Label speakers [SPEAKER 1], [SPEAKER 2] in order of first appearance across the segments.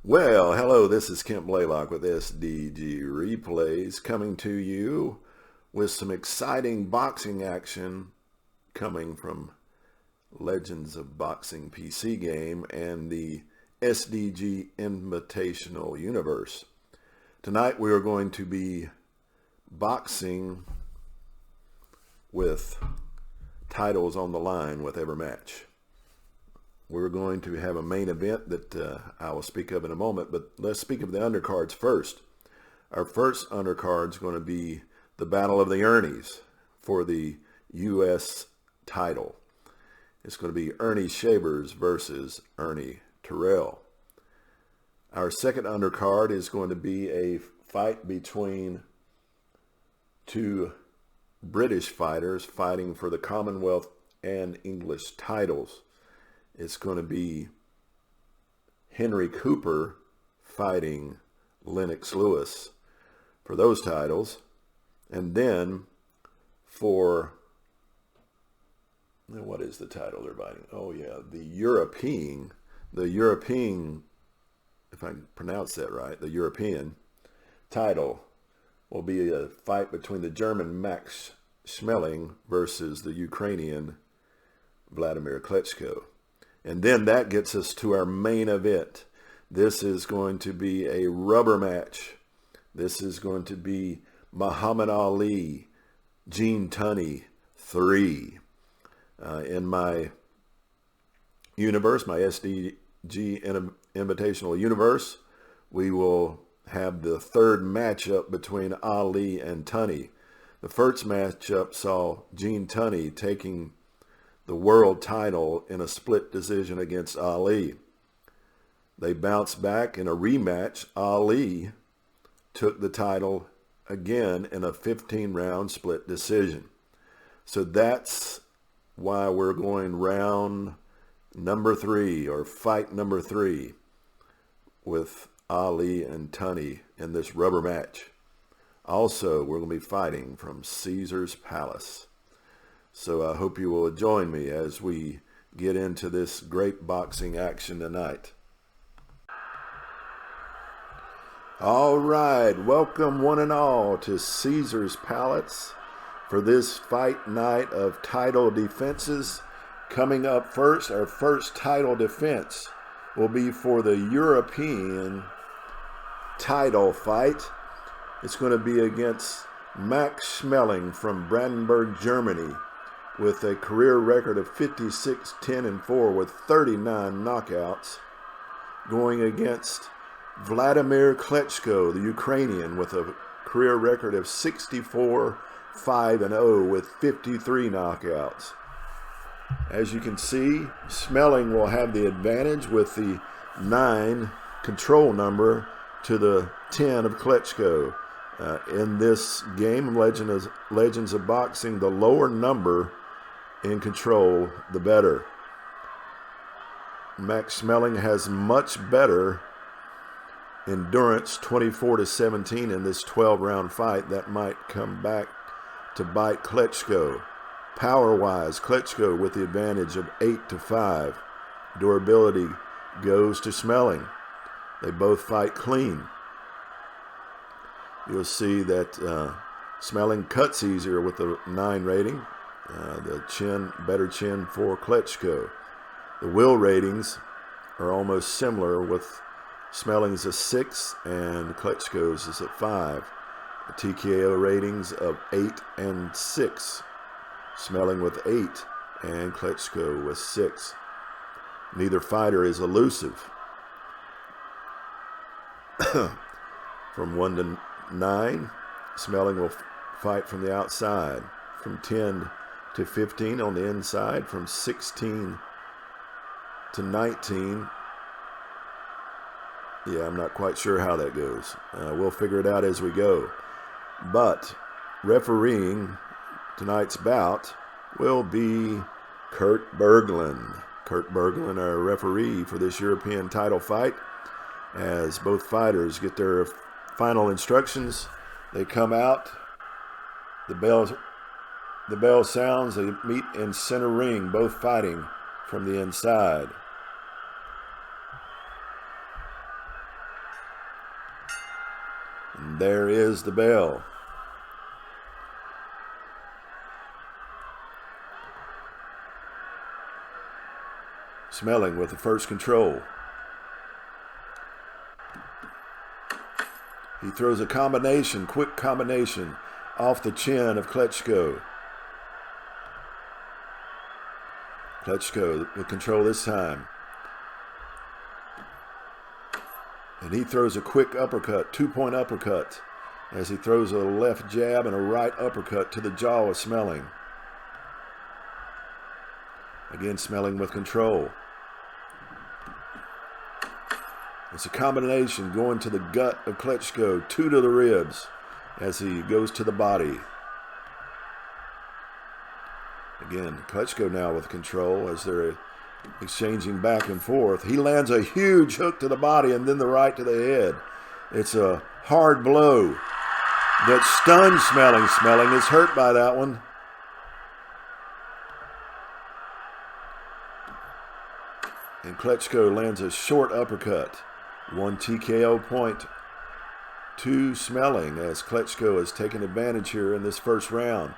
[SPEAKER 1] Well, hello, this is Kent Blaylock with SDGReplays coming to you with some exciting boxing action coming from Legends of Boxing PC game and the SDG Invitational universe. Tonight we are going to be boxing with titles on the line with every match. We're going to have a main event that I will speak of in a moment, but let's speak of the undercards first. Our first undercard is going to be the Battle of the Ernies for the U.S. title. It's going to be Ernie Shavers versus Ernie Terrell. Our second undercard is going to be a fight between two British fighters fighting for the Commonwealth and English titles. It's going to be Henry Cooper fighting Lennox Lewis for those titles. And then for, what is the title they're fighting? Oh yeah, the European, if I can pronounce that right, the European title will be a fight between the German Max Schmeling versus the Ukrainian Wladimir Klitschko. And then that gets us to our main event. This is going to be a rubber match. This is going to be Muhammad Ali, Gene Tunney 3. In my universe, my SDG Invitational universe, we will have the third matchup between Ali and Tunney. The first matchup saw Gene Tunney taking the world title in a split decision against Ali. They bounced back in a rematch. Ali took the title again in a 15-round split decision. So that's why we're going round number 3, or fight number 3, with Ali and Tunney in this rubber match. Also, we're going to be fighting from Caesar's Palace. So I hope you will join me as we get into this great boxing action tonight. All right, welcome one and all to Caesar's Palace for this fight night of title defenses. Coming up first, our first title defense will be for the European title fight. It's going to be against Max Schmeling from Brandenburg, Germany, with a career record of 56-10-4 with 39 knockouts, going against Wladimir Klitschko, the Ukrainian, with a career record of 64-5-0 with 53 knockouts. As you can see, Schmeling will have the advantage with the 9 control number to the 10 of Klitschko. In this game, Legends of Boxing, the lower number in control, the better. Max Schmeling has much better endurance, 24-17 in this 12-round fight. That might come back to bite Klitschko. Power-wise, Klitschko with the advantage of 8-5. Durability goes to Schmeling. They both fight clean. You'll see that Schmeling cuts easier with the 9 rating. The better chin for Klitschko. The will ratings are almost similar, with Schmeling's a 6 and Klitschko's is at 5. The TKO ratings of 8 and 6. Schmeling with 8 and Klitschko with 6. Neither fighter is elusive. From 1 to 9, Schmeling will fight from the outside. From 10 to 15 on the inside. From 16 to 19. Yeah, I'm not quite sure how that goes. We'll figure it out as we go. But refereeing tonight's bout will be Kurt Berglund. Kurt Berglund, our referee for this European title fight. As both fighters get their final instructions, they come out. The bell sounds. They meet in center ring, both fighting from the inside. And there is the bell. Schmeling with the first control. He throws a combination, quick combination, off the chin of Klitschko. Klitschko with control this time. And he throws a quick uppercut, 2-point uppercut, as he throws a left jab and a right uppercut to the jaw of Schmeling. Again, Schmeling with control. It's a combination going to the gut of Klitschko, 2 to the ribs as he goes to the body. Again, Klitschko now with control as they're exchanging back and forth. He lands a huge hook to the body and then the right to the head. It's a hard blow that stuns Schmeling. Schmeling is hurt by that one. And Klitschko lands a short uppercut. 1 TKO point to Schmeling as Klitschko has taken advantage here in this first round.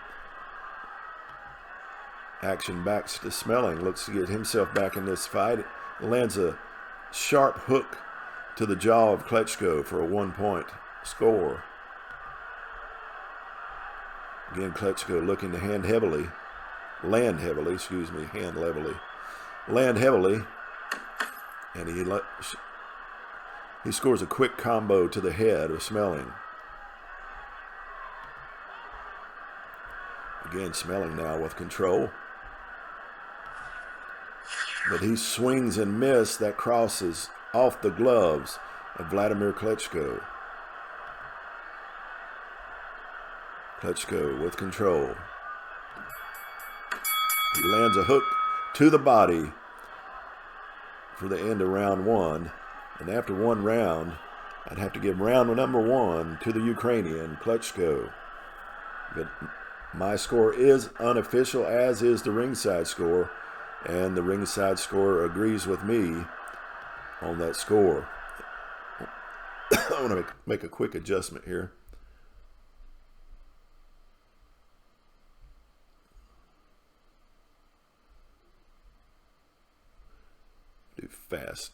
[SPEAKER 1] Action backs to Schmeling. Looks to get himself back in this fight. Lands a sharp hook to the jaw of Klitschko for a 1-point score. Again, Klitschko looking to land heavily. And he scores a quick combo to the head of Schmeling. Again, Schmeling now with control. But he swings and misses. That crosses off the gloves of Wladimir Klitschko. Klitschko with control. He lands a hook to the body for the end of round 1. And after 1 round, I'd have to give round number 1 to the Ukrainian, Klitschko. But my score is unofficial, as is the ringside score. And the ringside score agrees with me on that score. I want to make a quick adjustment here. Do fast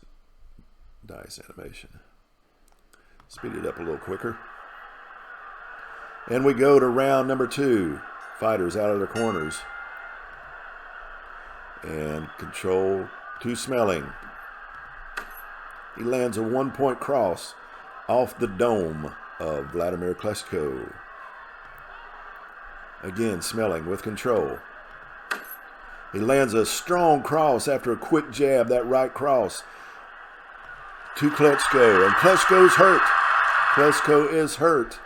[SPEAKER 1] dice animation. Speed it up a little quicker. And we go to round number 2. Fighters out of their corners. And control to Schmeling. He lands a 1-point cross off the dome of Wladimir Klitschko. Again, Schmeling with control. He lands a strong cross after a quick jab, that right cross to Klitschko. And Klitschko's hurt. Klitschko is hurt.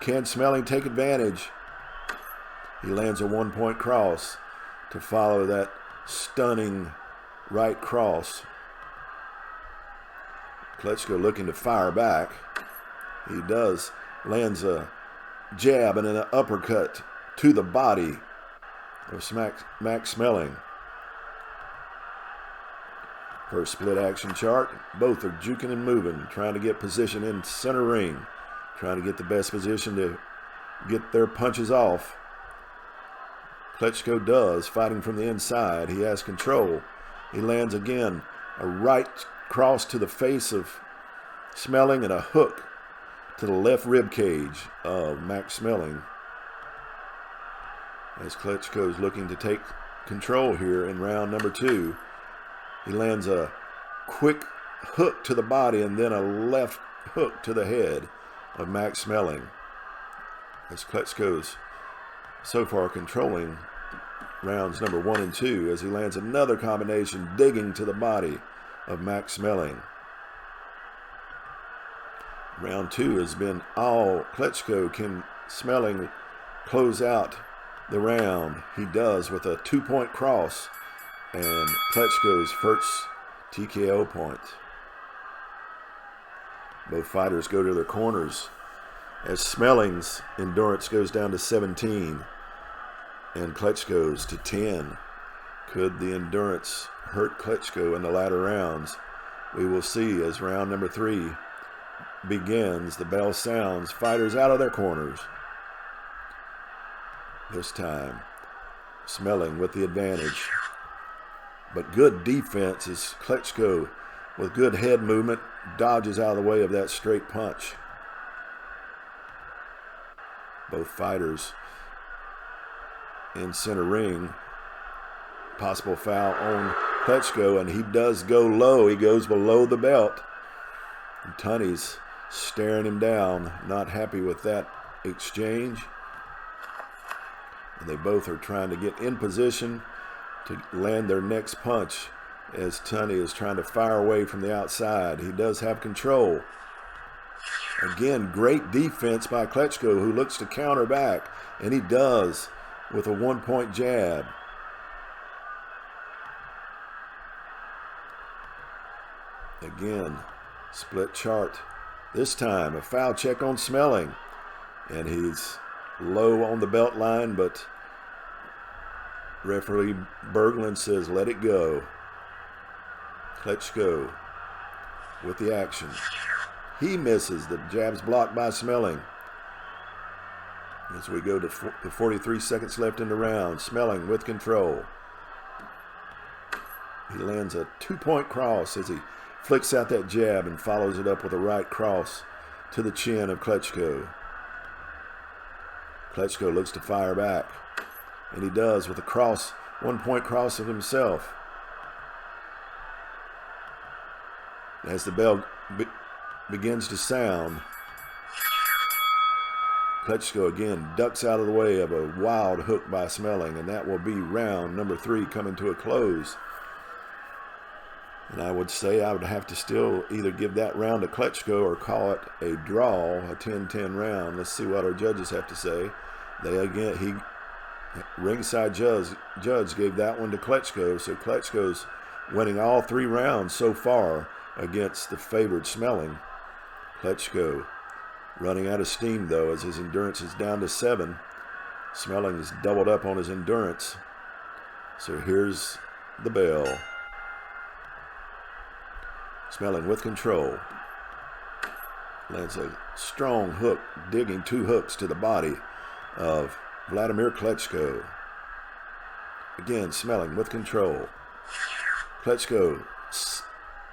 [SPEAKER 1] Can Schmeling take advantage? He lands a 1-point cross to follow that stunning right cross. Klitschko looking to fire back. He does. Lands a jab and an uppercut to the body of Max Schmeling. First split action chart. Both are juking and moving, trying to get position in center ring, trying to get the best position to get their punches off. Klitschko does, fighting from the inside. He has control. He lands again a right cross to the face of Schmeling and a hook to the left rib cage of Max Schmeling. As Klitschko is looking to take control here in round number 2. He lands a quick hook to the body and then a left hook to the head of Max Schmeling. As Klitschko's so far controlling rounds number 1 and 2 as he lands another combination digging to the body of Max Schmeling. Round 2 has been all Klitschko. Can Schmeling close out the round? He does with a 2-point cross and Klitschko's first TKO point. Both fighters go to their corners as Schmeling's endurance goes down to 17 and Klitschko's to 10. Could the endurance hurt Klitschko in the latter rounds? We will see as round number 3 begins. The bell sounds. Fighters out of their corners. This time, Schmeling with the advantage. But good defense as Klitschko, with good head movement, dodges out of the way of that straight punch. Both fighters in center ring. Possible foul on Klitschko, and he does go low. He goes below the belt. And Tunney's staring him down, not happy with that exchange. And they both are trying to get in position to land their next punch as Tunney is trying to fire away from the outside. He does have control. Again, great defense by Klitschko, who looks to counter back, and he does with a one-point jab. Again, split chart. This time, a foul check on Schmeling, and he's low on the belt line, but referee Berglund says let it go. Klitschko with the action. He misses. The jab's blocked by Schmeling. As we go to 43 seconds left in the round, Schmeling with control. He lands a two-point cross as he flicks out that jab and follows it up with a right cross to the chin of Klitschko. Klitschko looks to fire back, and he does with a cross, one-point cross of himself. As the bell begins to sound, Klitschko again ducks out of the way of a wild hook by Schmeling, and that will be round number 3 coming to a close. And I would say I would have to still either give that round to Klitschko or call it a draw, a 10-10 round. Let's see what our judges have to say. Ringside judge gave that one to Klitschko, so Klitschko's winning all 3 rounds so far against the favored Schmeling. Klitschko running out of steam, though, as his endurance is down to 7. Schmeling is doubled up on his endurance. So here's the bell. Schmeling with control. Lands a strong hook, digging 2 hooks to the body of Wladimir Klitschko. Again, Schmeling with control. Klitschko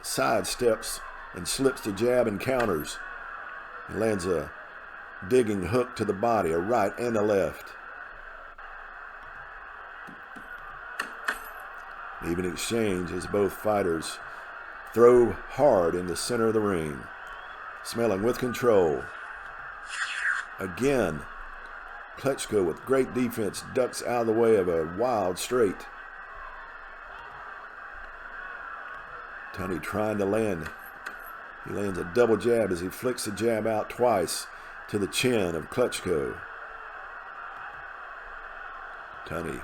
[SPEAKER 1] sidesteps and slips the jab and counters. He lands a digging hook to the body, a right and a left. Even exchange as both fighters throw hard in the center of the ring. Schmeling with control. Again, Klitschko with great defense ducks out of the way of a wild straight. Tunney trying to land. He lands a double jab as he flicks the jab out twice to the chin of Klitschko. Tunney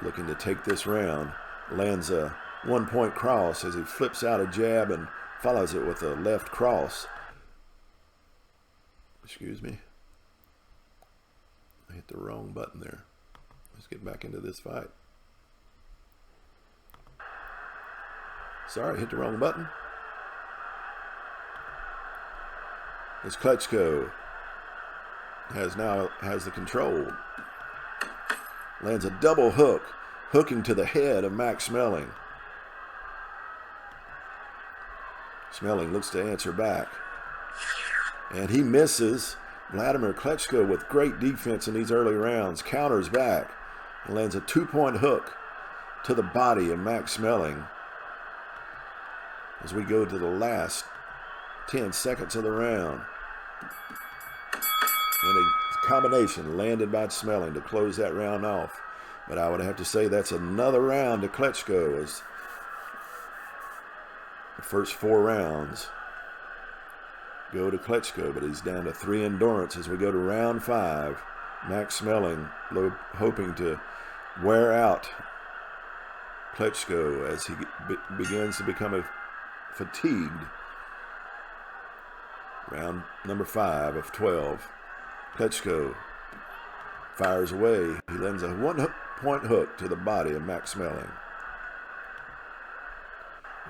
[SPEAKER 1] looking to take this round. Lands a one-point cross as he flips out a jab and follows it with a left cross. Excuse me. I hit the wrong button there. Let's get back into this fight. Sorry, hit the wrong button. As Klitschko has the control. Lands a double hook, hooking to the head of Max Schmeling. Schmeling looks to answer back. And he misses. Wladimir Klitschko with great defense in these early rounds counters back and lands a 2-point hook to the body of Max Schmeling. As we go to the last 10 seconds of the round. And a combination landed by Schmeling to close that round off. But I would have to say that's another round to Klitschko as the first 4 rounds go to Klitschko, but he's down to 3 endurance as we go to round 5. Max Schmeling hoping to wear out Klitschko as he begins to become fatigued. Round number 5 of 12. Klitschko fires away. He lands a 1-point hook to the body of Max Schmeling.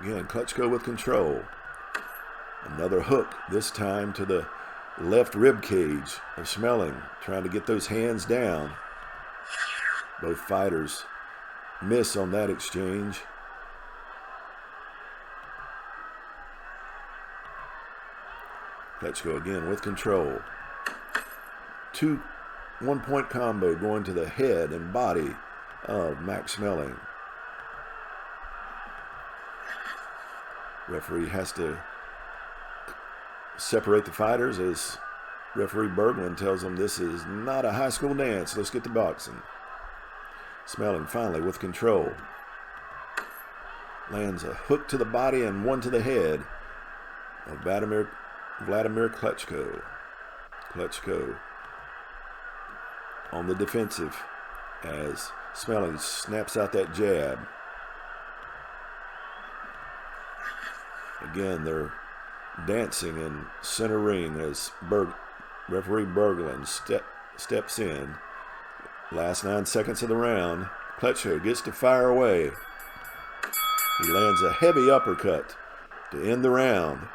[SPEAKER 1] Again, Klitschko with control. Another hook, this time to the left rib cage of Schmeling, trying to get those hands down. Both fighters miss on that exchange. Klitschko again with control. 2 one-point combo going to the head and body of Max Schmeling. Referee has to separate the fighters as referee Berglund tells them this is not a high school dance. Let's get to boxing. Schmeling finally with control. Lands a hook to the body and one to the head of Wladimir Klitschko. Klitschko on the defensive as Schmeling snaps out that jab. Again, they're dancing in center ring as referee Berglund steps in. Last 9 seconds of the round. Klitschko gets to fire away. He lands a heavy uppercut to end the round.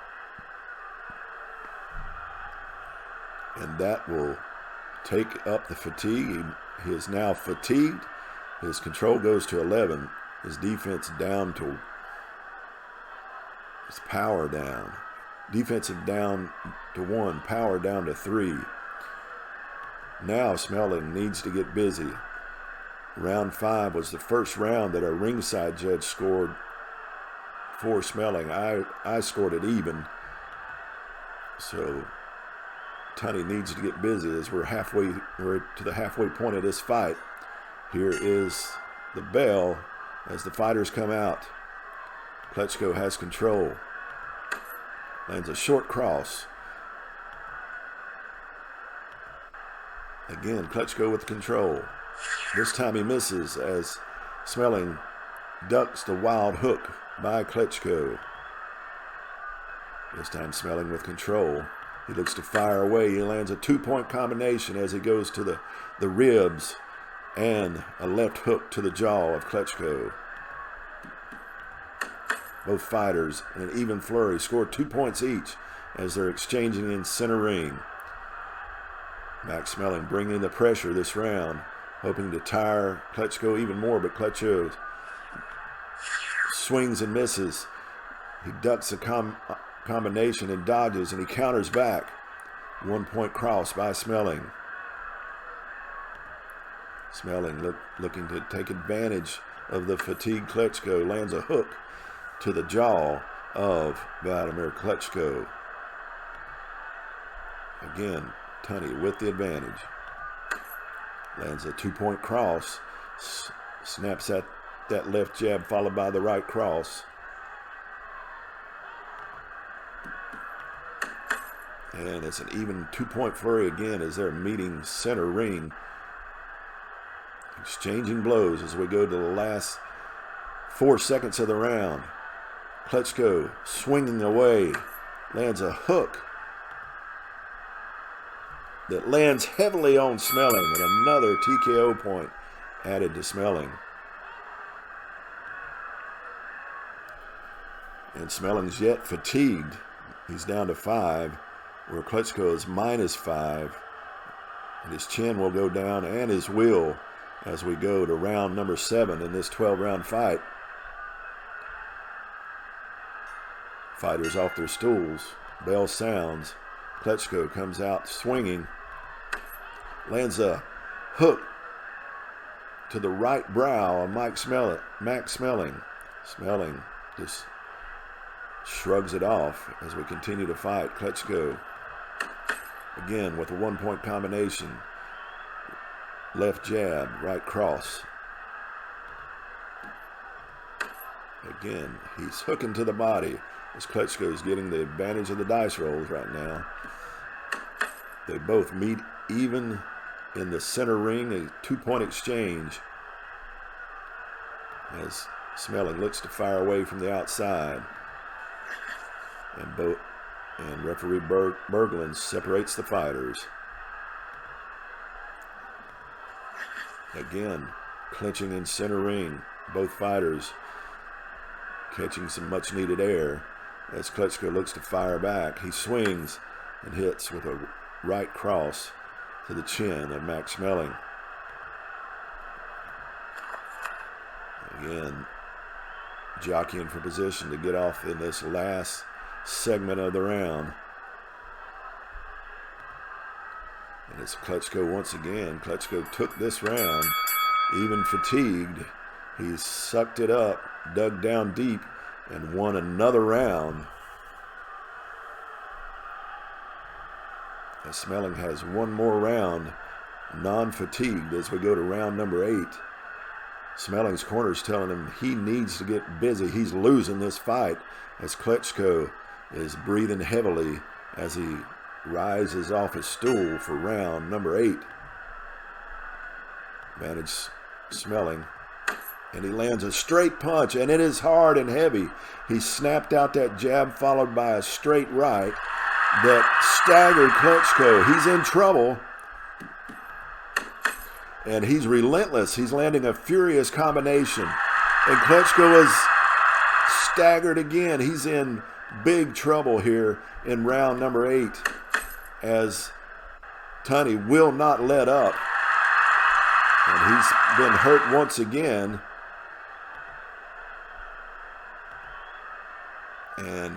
[SPEAKER 1] And that will take up the fatigue. He is now fatigued. His control goes to 11. His defense down to his power down. Defensive down to 1, power down to 3. Now Schmeling needs to get busy. Round 5 was the first round that our ringside judge scored for Schmeling. I scored it even. So Tunney needs to get busy as we're to the halfway point of this fight. Here is the bell as the fighters come out. Klitschko has control. Lands a short cross. Again, Klitschko with control. This time he misses as Schmeling ducks the wild hook by Klitschko. This time Schmeling with control. He looks to fire away. He lands a 2-point combination as he goes to the ribs and a left hook to the jaw of Klitschko. Both fighters in an even flurry score 2 points each as they're exchanging in center ring. Max Schmeling bringing the pressure this round, hoping to tire Klitschko even more, but Klitschko swings and misses. He ducks a combination and dodges, and he counters back. 1-point cross by Schmeling. Schmeling looking to take advantage of the fatigued Klitschko, lands a hook to the jaw of Wladimir Klitschko. Again, Tunney with the advantage. Lands a 2-point cross. Snaps at that left jab followed by the right cross. And it's an even 2-point flurry again as they're meeting center ring. Exchanging blows as we go to the last 4 seconds of the round. Klitschko swinging away, lands a hook that lands heavily on Schmeling, and another TKO point added to Schmeling. And Schmeling's yet fatigued. He's down to 5, where Klitschko is -5. And his chin will go down and his wheel as we go to round number 7 in this 12-round fight. Fighters off their stools. Bell sounds. Klitschko comes out swinging. Lands a hook to the right brow of Max Schmeling. Schmeling just shrugs it off as we continue to fight. Klitschko again with a 1-point combination. Left jab, right cross. Again, he's hooking to the body as Klitschko is getting the advantage of the dice rolls right now. They both meet even in the center ring, a 2-point exchange as Schmeling looks to fire away from the outside. And referee Berglund separates the fighters. Again, clinching in center ring. Both fighters catching some much needed air as Klitschko looks to fire back. He swings and hits with a right cross to the chin of Max Schmeling. Again, jockeying for position to get off in this last segment of the round. And it's Klitschko once again. Klitschko took this round, even fatigued. He sucked it up, dug down deep, and won another round. As Schmeling has one more round, non-fatigued, as we go to round number 8. Schmeling's corner is telling him he needs to get busy. He's losing this fight, as Klitschko is breathing heavily as he rises off his stool for round number 8. Advantage Schmeling. And he lands a straight punch, and it is hard and heavy. He snapped out that jab followed by a straight right that staggered Klitschko. He's in trouble. And he's relentless. He's landing a furious combination. And Klitschko is staggered again. He's in big trouble here in round number 8 as Tunney will not let up. And he's been hurt once again. And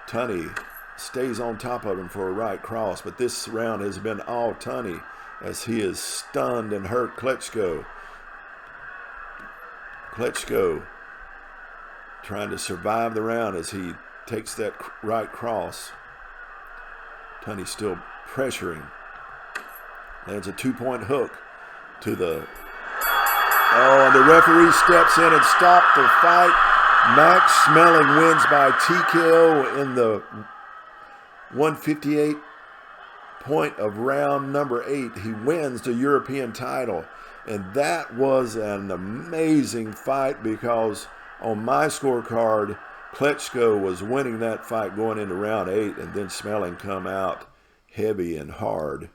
[SPEAKER 1] Tunney stays on top of him for a right cross. But this round has been all Tunney as he is stunned and hurt Klitschko. Klitschko trying to survive the round as he takes that right cross. Tunney still pressuring. Lands a 2-point hook to the... Oh, and the referee steps in and stops the fight. Max Schmeling wins by TKO in the 158 point of round number 8. He wins the European title. And that was an amazing fight because on my scorecard, Klitschko was winning that fight going into round 8, and then Schmeling come out heavy and hard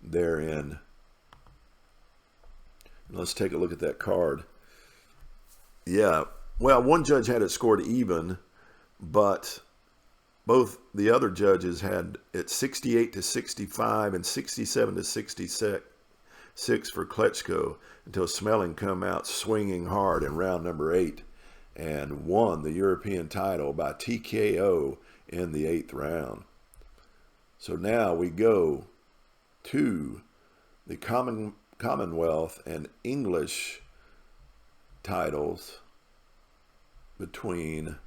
[SPEAKER 1] therein. Let's take a look at that card. Yeah, well, one judge had it scored even, but both the other judges had it 68-65 and 67-66 for Klitschko until Schmeling come out swinging hard in round number 8 and won the European title by TKO in the 8th round. So now we go to the Commonwealth and English titles between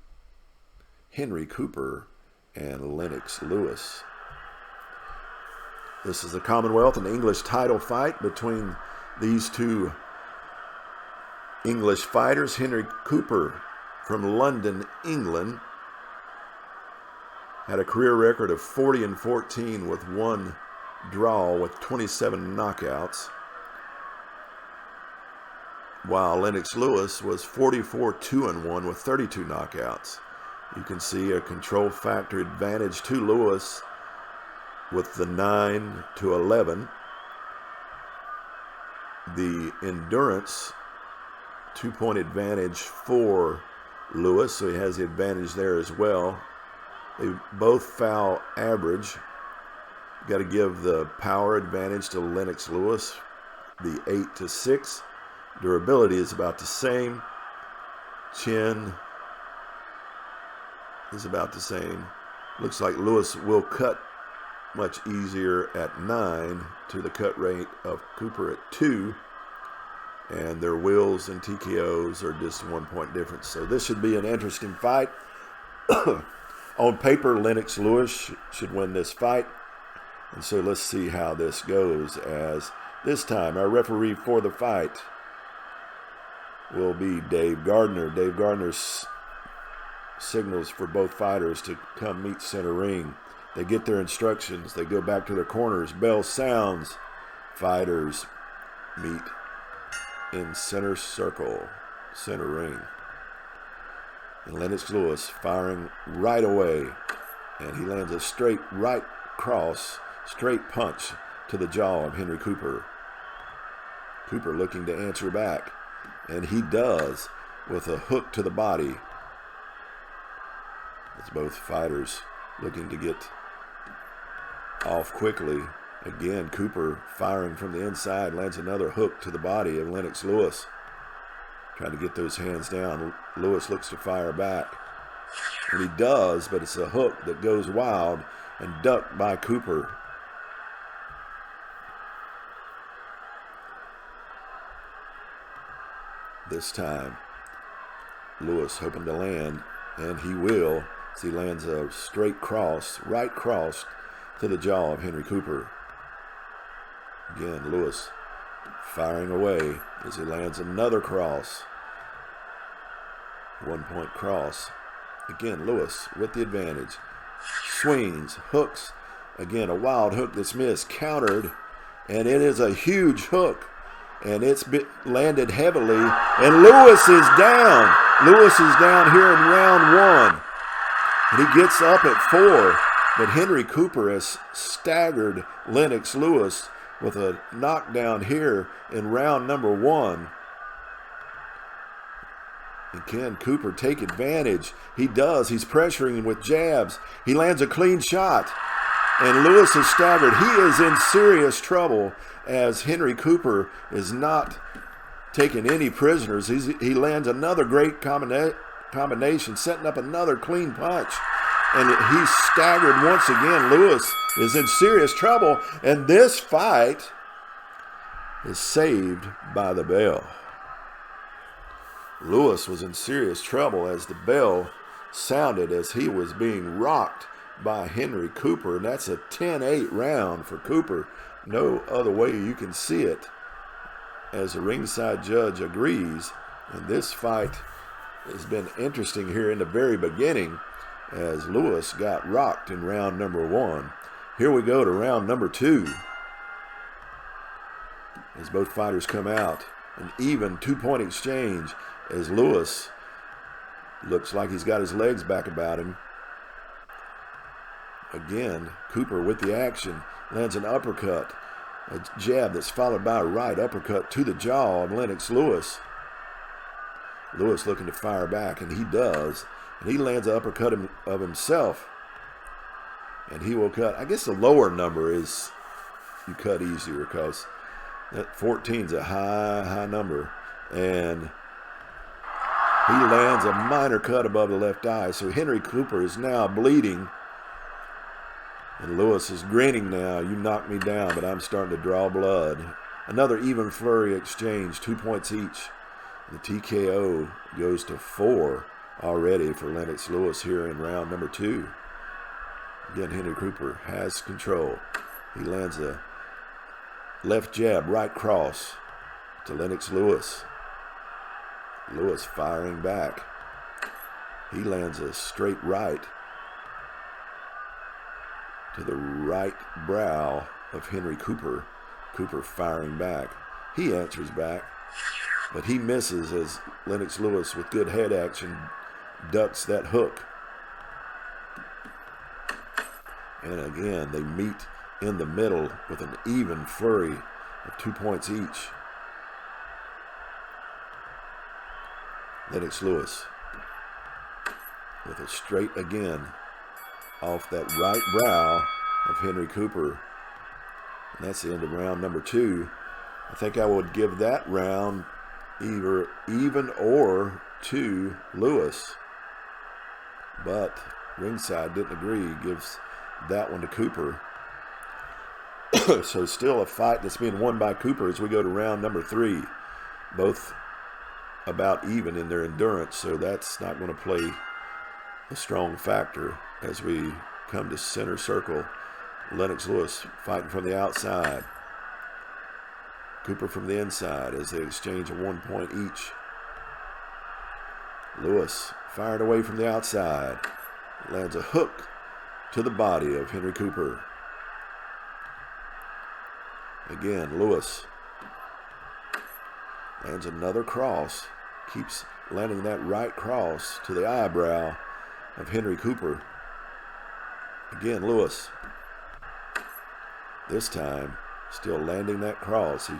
[SPEAKER 1] Henry Cooper and Lennox Lewis. This is the Commonwealth and English title fight between these two English fighters. Henry Cooper from London, England, had a career record of 40-14 with one draw with 27 knockouts, while Lennox Lewis was 44-2-1 with 32 knockouts. You can see a control factor advantage to Lewis with the 9-11. The endurance, 2-point advantage for Lewis, so he has the advantage there as well. They both foul average. Got to give the power advantage to Lennox Lewis, the 8-6. Durability is about the same. Chin is about the same. Looks like Lewis will cut much easier at 9 to the cut rate of Cooper at 2. And their wills and TKOs are just 1-point difference. So this should be an interesting fight. On paper, Lennox Lewis should win this fight. And so let's see how this goes, as this time our referee for the fight will be Dave Gardner. Dave Gardner signals for both fighters to come meet center ring. They get their instructions. They go back to their corners. Bell sounds. Fighters meet in center circle, center ring. And Lennox Lewis firing right away. And he lands a straight right cross, straight punch to the jaw of Henry Cooper. Cooper looking to answer back. And he does with a hook to the body. It's both fighters looking to get off quickly. Again, Cooper firing from the inside, lands another hook to the body of Lennox Lewis. Trying to get those hands down. Lewis looks to fire back. And he does, but it's a hook that goes wild and ducked by Cooper. This time, Lewis hoping to land, and he will, as he lands a straight cross, right cross to the jaw of Henry Cooper. Again, Lewis firing away as he lands another cross. 1 point cross. Again, Lewis with the advantage. Swings, hooks. Again, a wild hook that's missed, countered, and it is a huge hook. And it's landed heavily, and Lewis is down. Lewis is down here in round 1. And he gets up at 4, but Henry Cooper has staggered Lennox Lewis with a knockdown here in round number 1. And can Cooper take advantage? He does. He's pressuring him with jabs. He lands a clean shot. And Lewis is staggered. He is in serious trouble as Henry Cooper is not taking any prisoners. He lands another great combination, setting up another clean punch. And he's staggered once again. Lewis is in serious trouble. And this fight is saved by the bell. Lewis was in serious trouble as the bell sounded as he was being rocked by Henry Cooper, and that's a 10-8 round for Cooper. No other way you can see it, as the ringside judge agrees. And this fight has been interesting here in the very beginning as Lewis got rocked in round number 1. Here we go to round number 2 as both fighters come out. An even 2-point exchange as Lewis looks like he's got his legs back about him. Again, Cooper with the action, lands an uppercut, a jab that's followed by a right uppercut to the jaw of Lennox Lewis. Lewis looking to fire back, and he does. And he lands an uppercut of himself. And he will cut. I guess the lower number is you cut easier because that 14 is a high number. And he lands a minor cut above the left eye. So Henry Cooper is now bleeding. And Lewis is grinning now. You knocked me down, but I'm starting to draw blood. Another even flurry exchange, 2 points each. The TKO goes to 4 already for Lennox Lewis here in round number 2. Again, Henry Cooper has control. He lands a left jab, right cross to Lennox Lewis. Lewis firing back. He lands a straight right to the right brow of Henry Cooper. Cooper firing back. He answers back, but he misses as Lennox Lewis with good head action ducks that hook. And again, they meet in the middle with an even flurry of 2 points each. Lennox Lewis with a straight again off that right brow of Henry Cooper. And that's the end of round number 2. I think I would give that round either even or to Lewis. But ringside didn't agree. Gives that one to Cooper. So still a fight that's being won by Cooper as we go to round number 3. Both about even in their endurance, so that's not going to play a strong factor as we come to center circle. Lennox Lewis fighting from the outside. Cooper from the inside as they exchange a 1 point each. Lewis fired away from the outside. Lands a hook to the body of Henry Cooper. Again, Lewis lands another cross. Keeps landing that right cross to the eyebrow of Henry Cooper. Again, Lewis. This time, still landing that cross.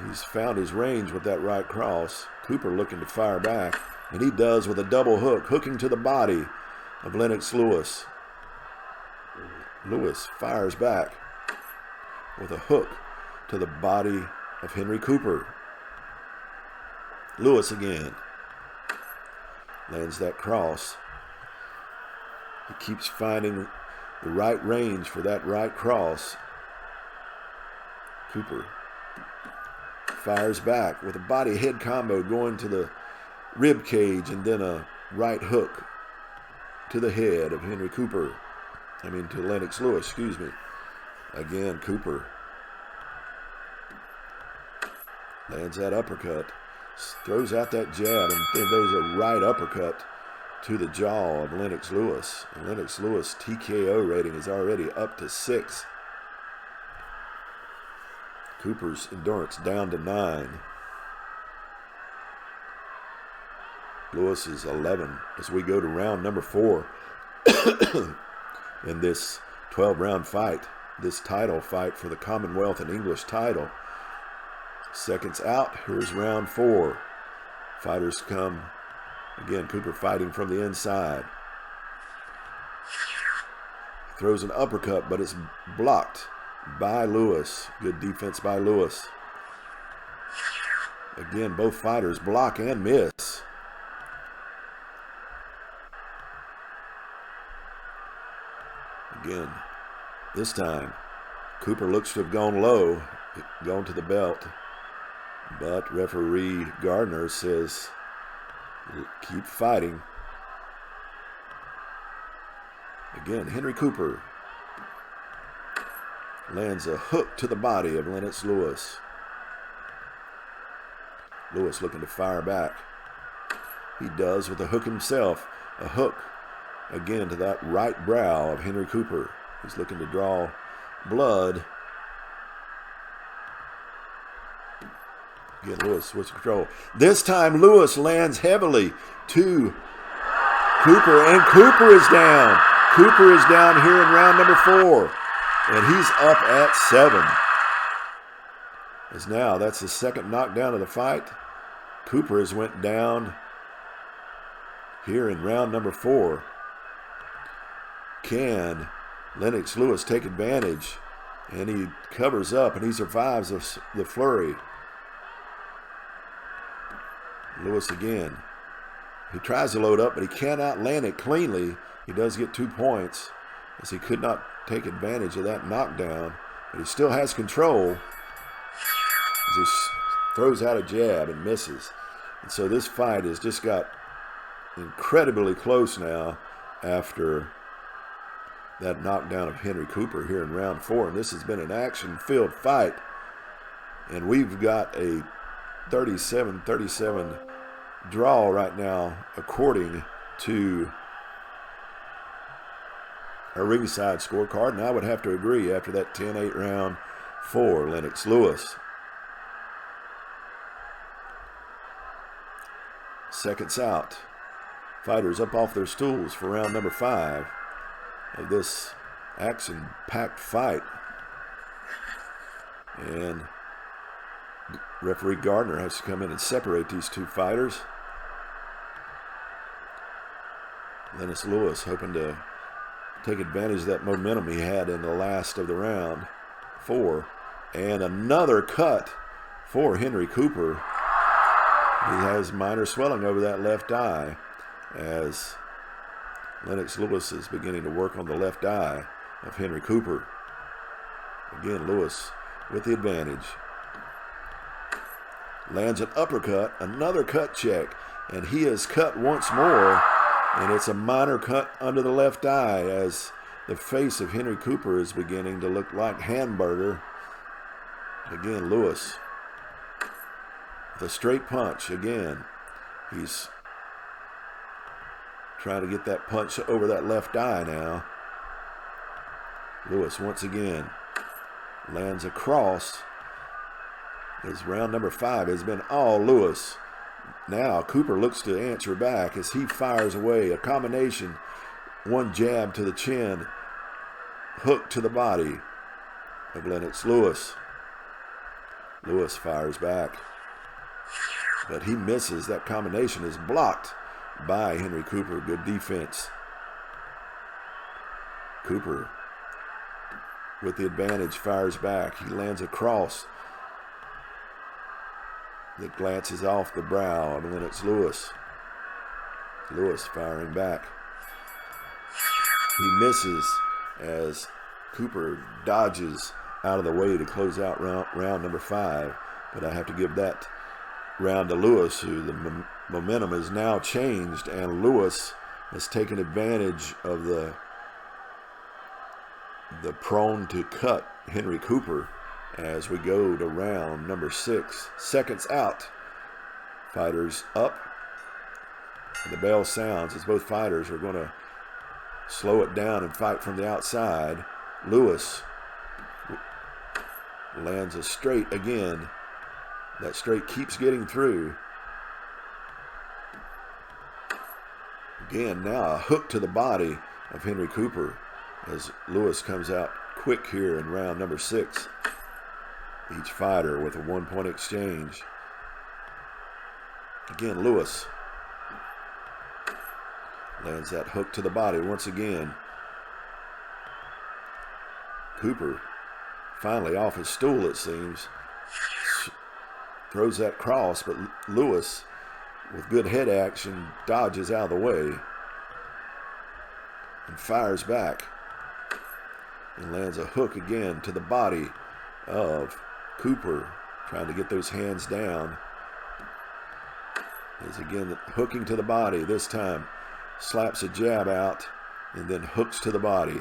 [SPEAKER 1] He's found his range with that right cross. Cooper looking to fire back. And he does with a double hook, hooking to the body of Lennox Lewis. Lewis fires back with a hook to the body of Henry Cooper. Lewis again. Lands that cross. He keeps finding the right range for that right cross. Cooper fires back with a body head combo going to the rib cage and then a right hook to the head of Henry Cooper. To Lennox Lewis, excuse me. Again, Cooper lands that uppercut, throws out that jab, and then throws a right uppercut to the jaw of Lennox Lewis. And Lennox Lewis' TKO rating is already up to 6. Cooper's endurance down to 9. Lewis is 11 as we go to round number 4 in this 12-round fight, this title fight for the Commonwealth and English title. Seconds out, here's round 4. Fighters come. Again, Cooper fighting from the inside. Throws an uppercut, but it's blocked by Lewis. Good defense by Lewis. Again, both fighters block and miss. Again, this time, Cooper looks to have gone low, gone to the belt. But referee Gardner says, keep fighting. Again, Henry Cooper lands a hook to the body of Lennox Lewis. Lewis looking to fire back. He does with a hook himself. A hook again to that right brow of Henry Cooper. He's looking to draw blood. Again, Lewis switch control. This time Lewis lands heavily to Cooper, and Cooper is down. Cooper is down here in round number 4, and he's up at 7. As now, that's the second knockdown of the fight. Cooper has went down here in round number 4. Can Lennox Lewis take advantage? And he covers up, and he survives the flurry. Lewis again. He tries to load up, but he cannot land it cleanly. He does get 2 points, as he could not take advantage of that knockdown. But he still has control, as he throws out a jab and misses. And so this fight has just got incredibly close now after that knockdown of Henry Cooper here in round 4. And this has been an action-filled fight. And we've got a 37-37 draw right now, according to our ringside scorecard. And I would have to agree after that 10-8 round for Lennox Lewis. Seconds out. Fighters up off their stools for round number 5 of this action-packed fight. And referee Gardner has to come in and separate these 2 fighters. Lennox Lewis hoping to take advantage of that momentum he had in the last of the round 4. And another cut for Henry Cooper. He has minor swelling over that left eye as Lennox Lewis is beginning to work on the left eye of Henry Cooper. Again, Lewis with the advantage. Lands an uppercut, another cut check, and he is cut once more, and it's a minor cut under the left eye as the face of Henry Cooper is beginning to look like hamburger. Again, Lewis with a straight punch. Again, he's trying to get that punch over that left eye now. Lewis once again lands a cross. As round number 5 has been all Lewis. Now Cooper looks to answer back as he fires away. A combination, one jab to the chin, hook to the body of Lennox Lewis. Lewis fires back. But he misses. That combination is blocked by Henry Cooper. Good defense. Cooper, with the advantage, fires back. He lands a cross that glances off the brow of Lennox Lewis. Lewis firing back. He misses as Cooper dodges out of the way to close out round number 5. But I have to give that round to Lewis, who the momentum is now changed, and Lewis has taken advantage of the prone to cut Henry Cooper as we go to round number 6. Seconds out. Fighters up. And the bell sounds as both fighters are going to slow it down and fight from the outside. Lewis lands a straight again. That straight keeps getting through. Again, now a hook to the body of Henry Cooper as Lewis comes out quick here in round number 6. Each fighter with a 1-point exchange. Again, Lewis lands that hook to the body once again. Cooper finally off his stool, it seems. Throws that cross, but Lewis, with good head action, dodges out of the way and fires back and lands a hook again to the body of Cooper, trying to get those hands down. Is again hooking to the body. This time slaps a jab out and then hooks to the body.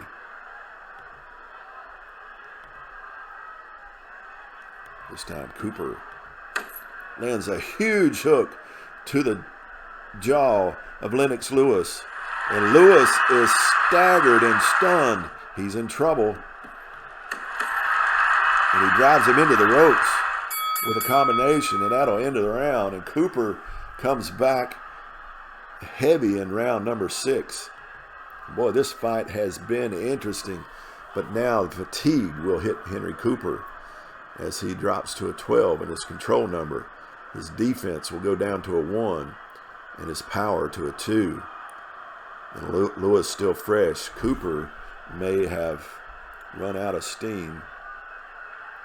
[SPEAKER 1] This time Cooper lands a huge hook to the jaw of Lennox Lewis. And Lewis is staggered and stunned. He's in trouble. And he drives him into the ropes with a combination, and that'll end the round. And Cooper comes back heavy in round number 6. Boy, this fight has been interesting. But now fatigue will hit Henry Cooper as he drops to a 12 in his control number. His defense will go down to a 1 and his power to a 2. And Lewis still fresh. Cooper may have run out of steam,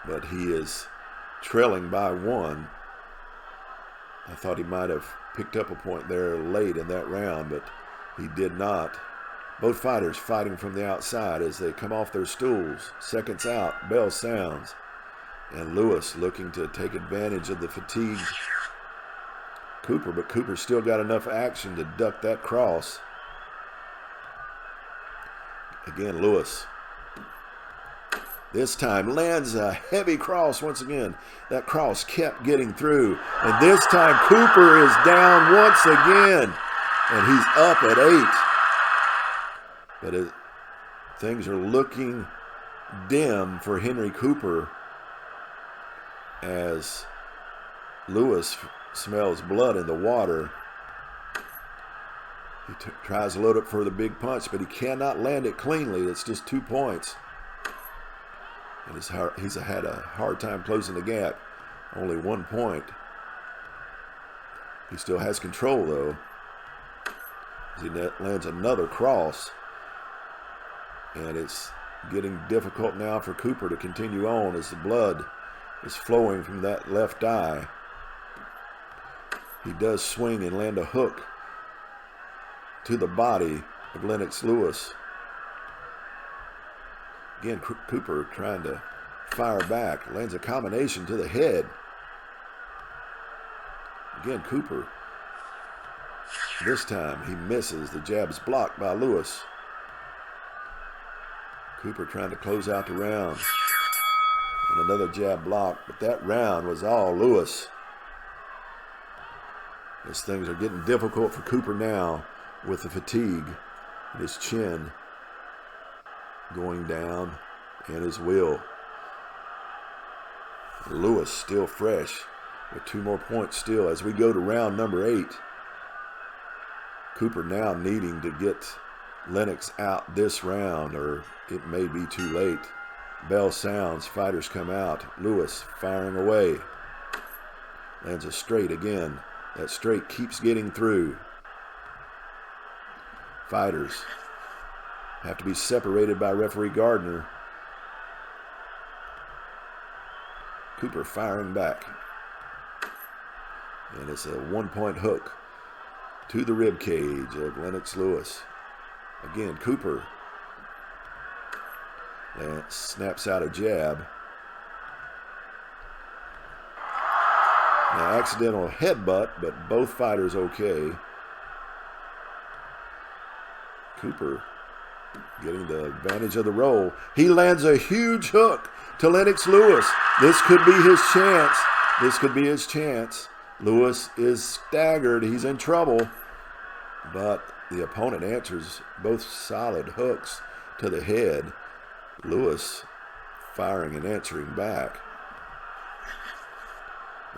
[SPEAKER 1] but he is trailing by 1. I thought he might have picked up a point there late in that round, but he did not. Both fighters fighting from the outside as they come off their stools. Seconds out, bell sounds. And Lewis looking to take advantage of the fatigue Cooper, but Cooper still got enough action to duck that cross. Again, Lewis this time lands a heavy cross once again. That cross kept getting through. And this time Cooper is down once again. And he's up at 8. But things are looking dim for Henry Cooper as Lewis smells blood in the water. He tries to load up for the big punch, but he cannot land it cleanly. It's just 2 points. And he's had a hard time closing the gap. Only 1 point. He still has control, though. As he lands another cross. And it's getting difficult now for Cooper to continue on as the blood is flowing from that left eye. He does swing and land a hook to the body of Lennox Lewis. Again, Cooper trying to fire back. Lands a combination to the head. Again, Cooper. This time he misses. The jab's blocked by Lewis. Cooper trying to close out the round. And another jab blocked. But that round was all Lewis. As things are getting difficult for Cooper now with the fatigue in his chin going down and his will. Lewis still fresh with 2 more points still as we go to round number 8. Cooper now needing to get Lennox out this round, or it may be too late. Bell sounds, fighters come out. Lewis firing away. Lands a straight again. That straight keeps getting through. Fighters have to be separated by referee Gardner. Cooper firing back. And it's a 1-point hook to the rib cage of Lennox Lewis. Again, Cooper snaps out a jab. Now, accidental headbutt, but both fighters okay. Cooper getting the advantage of the roll. He lands a huge hook to Lennox Lewis. This could be his chance. This could be his chance. Lewis is staggered. He's in trouble. But the opponent answers both solid hooks to the head. Lewis firing and answering back.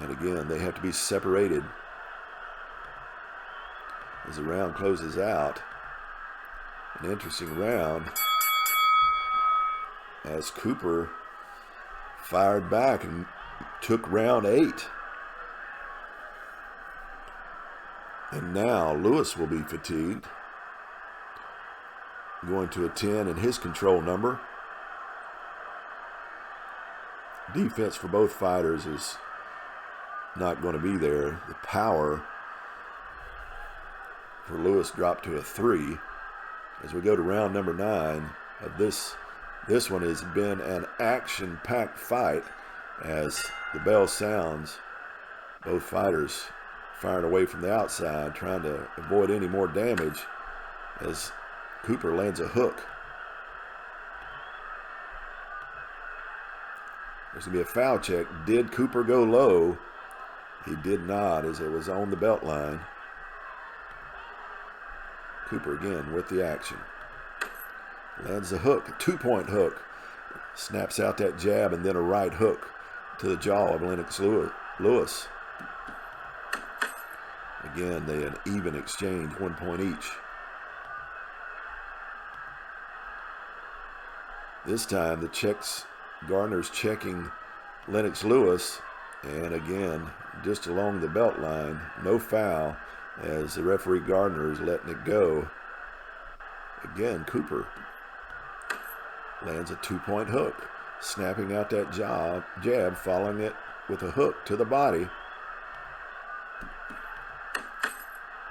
[SPEAKER 1] And again, they have to be separated as the round closes out. An interesting round as Cooper fired back and took round 8. And now Lewis will be fatigued, going to a 10 in his control number. Defense for both fighters is not going to be there. The power for Lewis dropped to a 3. As we go to round number 9 of this one has been an action-packed fight as the bell sounds. Both fighters firing away from the outside, trying to avoid any more damage as Cooper lands a hook. There's going to be a foul check. Did Cooper go low? He did not, as it was on the belt line. Cooper again with the action. Lands a hook, a 2-point hook. Snaps out that jab and then a right hook to the jaw of Lennox Lewis. Again, they an even exchange, 1 point each. This time Gardner's checking Lennox Lewis. And again, just along the belt line, no foul as the referee Gardner is letting it go. Again, Cooper lands a 2-point hook, snapping out that jab, following it with a hook to the body.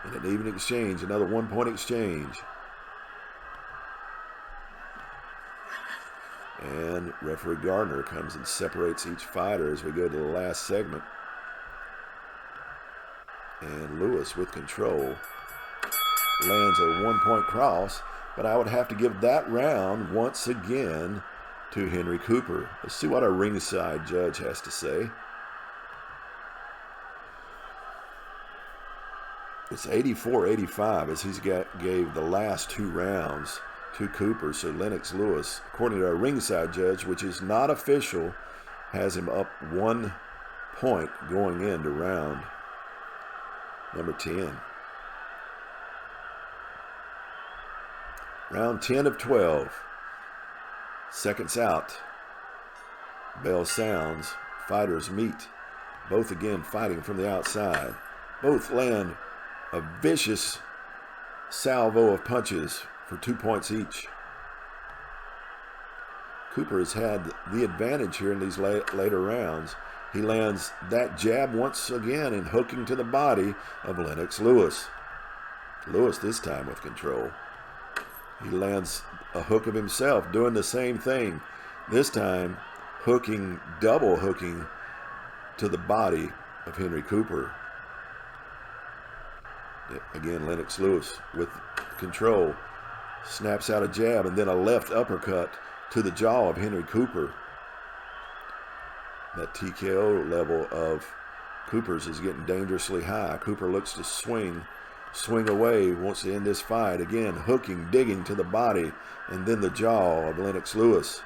[SPEAKER 1] And an even exchange, another 1-point exchange. And referee Gardner comes and separates each fighter as we go to the last segment. And Lewis with control lands a 1-point cross, but I would have to give that round once again to Henry Cooper. Let's see what our ringside judge has to say. It's 84-85 as he's gave the last 2 rounds to Cooper. So Lennox Lewis, according to our ringside judge, which is not official, has him up 1 point going into round number 10. Round 10 of 12. Seconds out. Bell sounds. Fighters meet. Both again fighting from the outside. Both land a vicious salvo of punches for 2 points each. Cooper has had the advantage here in these later rounds. He lands that jab once again and hooking to the body of Lennox Lewis. Lewis this time with control. He lands a hook of himself, doing the same thing. This time double hooking to the body of Henry Cooper. Again, Lennox Lewis with control. Snaps out a jab and then a left uppercut to the jaw of Henry Cooper. That TKO level of Cooper's is getting dangerously high. Cooper looks to swing away, wants to end this fight. Again, hooking, digging to the body, and then the jaw of Lennox Lewis.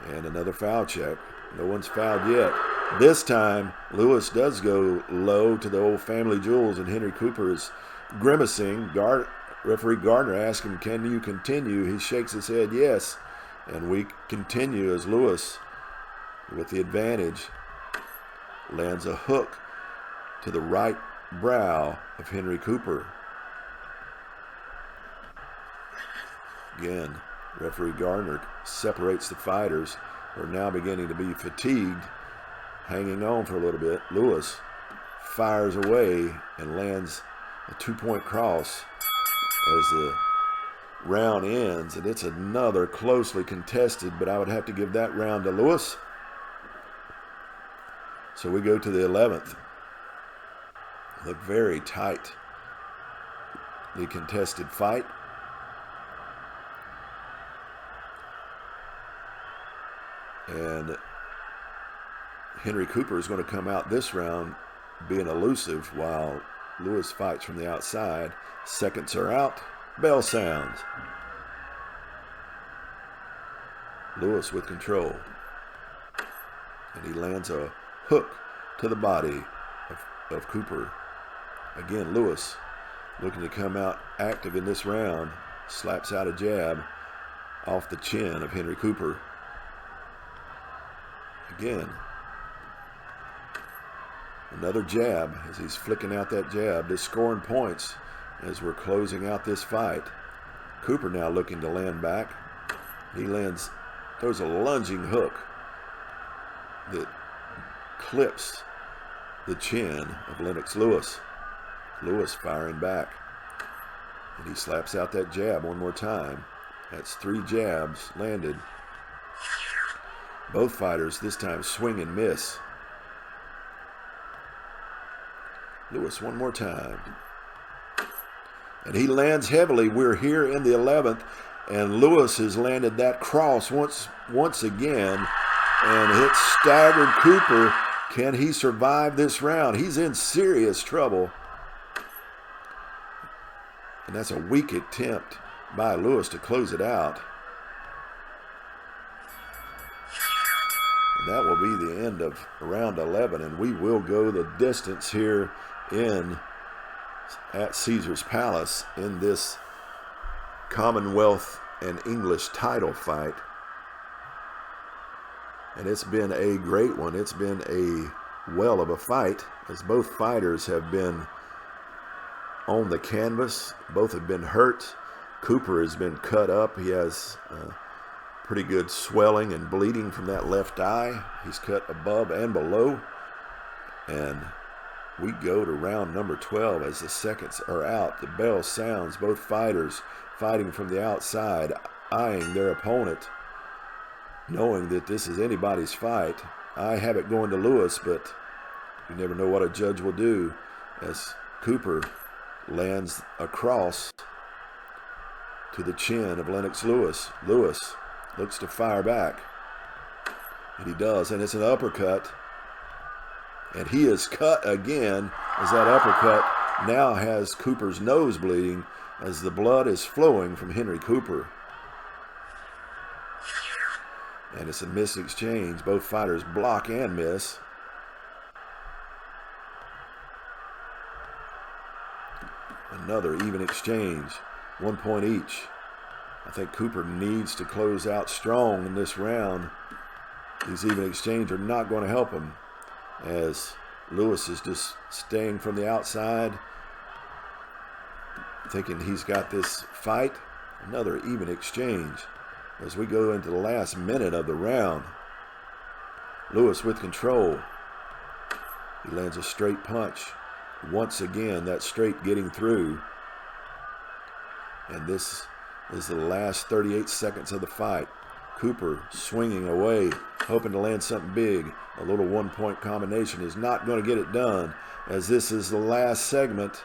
[SPEAKER 1] And another foul check. No one's fouled yet. This time, Lewis does go low to the old family jewels, and Henry Cooper is grimacing. Referee Gardner asks him, "Can you continue?" He shakes his head, yes. And we continue as Lewis, with the advantage, lands a hook to the right brow of Henry Cooper. Again, referee Gardner separates the fighters who are now beginning to be fatigued, hanging on for a little bit. Lewis fires away and lands a 2-point cross as the round ends, and it's another closely contested, but I would have to give that round to Lewis. So we go to the 11th. A very tightly contested fight. And Henry Cooper is going to come out this round being elusive while Lewis fights from the outside. Seconds are out. Bell sounds. Lewis with control. And he lands a hook to the body of Cooper. Again, Lewis looking to come out active in this round. Slaps out a jab off the chin of Henry Cooper. Again, another jab as he's flicking out that jab. Just scoring points as we're closing out this fight. Cooper now looking to land back. He throws a lunging hook that clips the chin of Lennox Lewis. Lewis firing back. And he slaps out that jab one more time. That's 3 jabs landed. Both fighters this time swing and miss. Lewis one more time. And he lands heavily. We're here in the 11th. And Lewis has landed that cross once again. And hits staggered Cooper. Can he survive this round? He's in serious trouble. And that's a weak attempt by Lewis to close it out. And that will be the end of round 11, and we will go the distance here at Caesar's Palace in this Commonwealth and English title fight. And it's been a great one. It's been a well of a fight as both fighters have been on the canvas. Both have been hurt. Cooper has been cut up. He has pretty good swelling and bleeding from that left eye. He's cut above and below. And we go to round number 12 as the seconds are out. The bell sounds. Both fighters fighting from the outside, eyeing their opponent, knowing that this is anybody's fight. I have it going to Lewis, but you never know what a judge will do as Cooper lands a cross to the chin of Lennox Lewis. Lewis looks to fire back, and he does, and it's an uppercut, and he is cut again as that uppercut now has Cooper's nose bleeding as the blood is flowing from Henry Cooper. And it's a missed exchange. Both fighters block and miss. Another even exchange, 1 point each. I think Cooper needs to close out strong in this round. These even exchanges are not going to help him as Lewis is just staying from the outside, thinking he's got this fight. Another even exchange as we go into the last minute of the round. Lewis with control. He lands a straight punch. Once again, that straight getting through. And this is the last 38 seconds of the fight. Cooper swinging away, hoping to land something big. A little 1 point combination is not going to get it done as this is the last segment.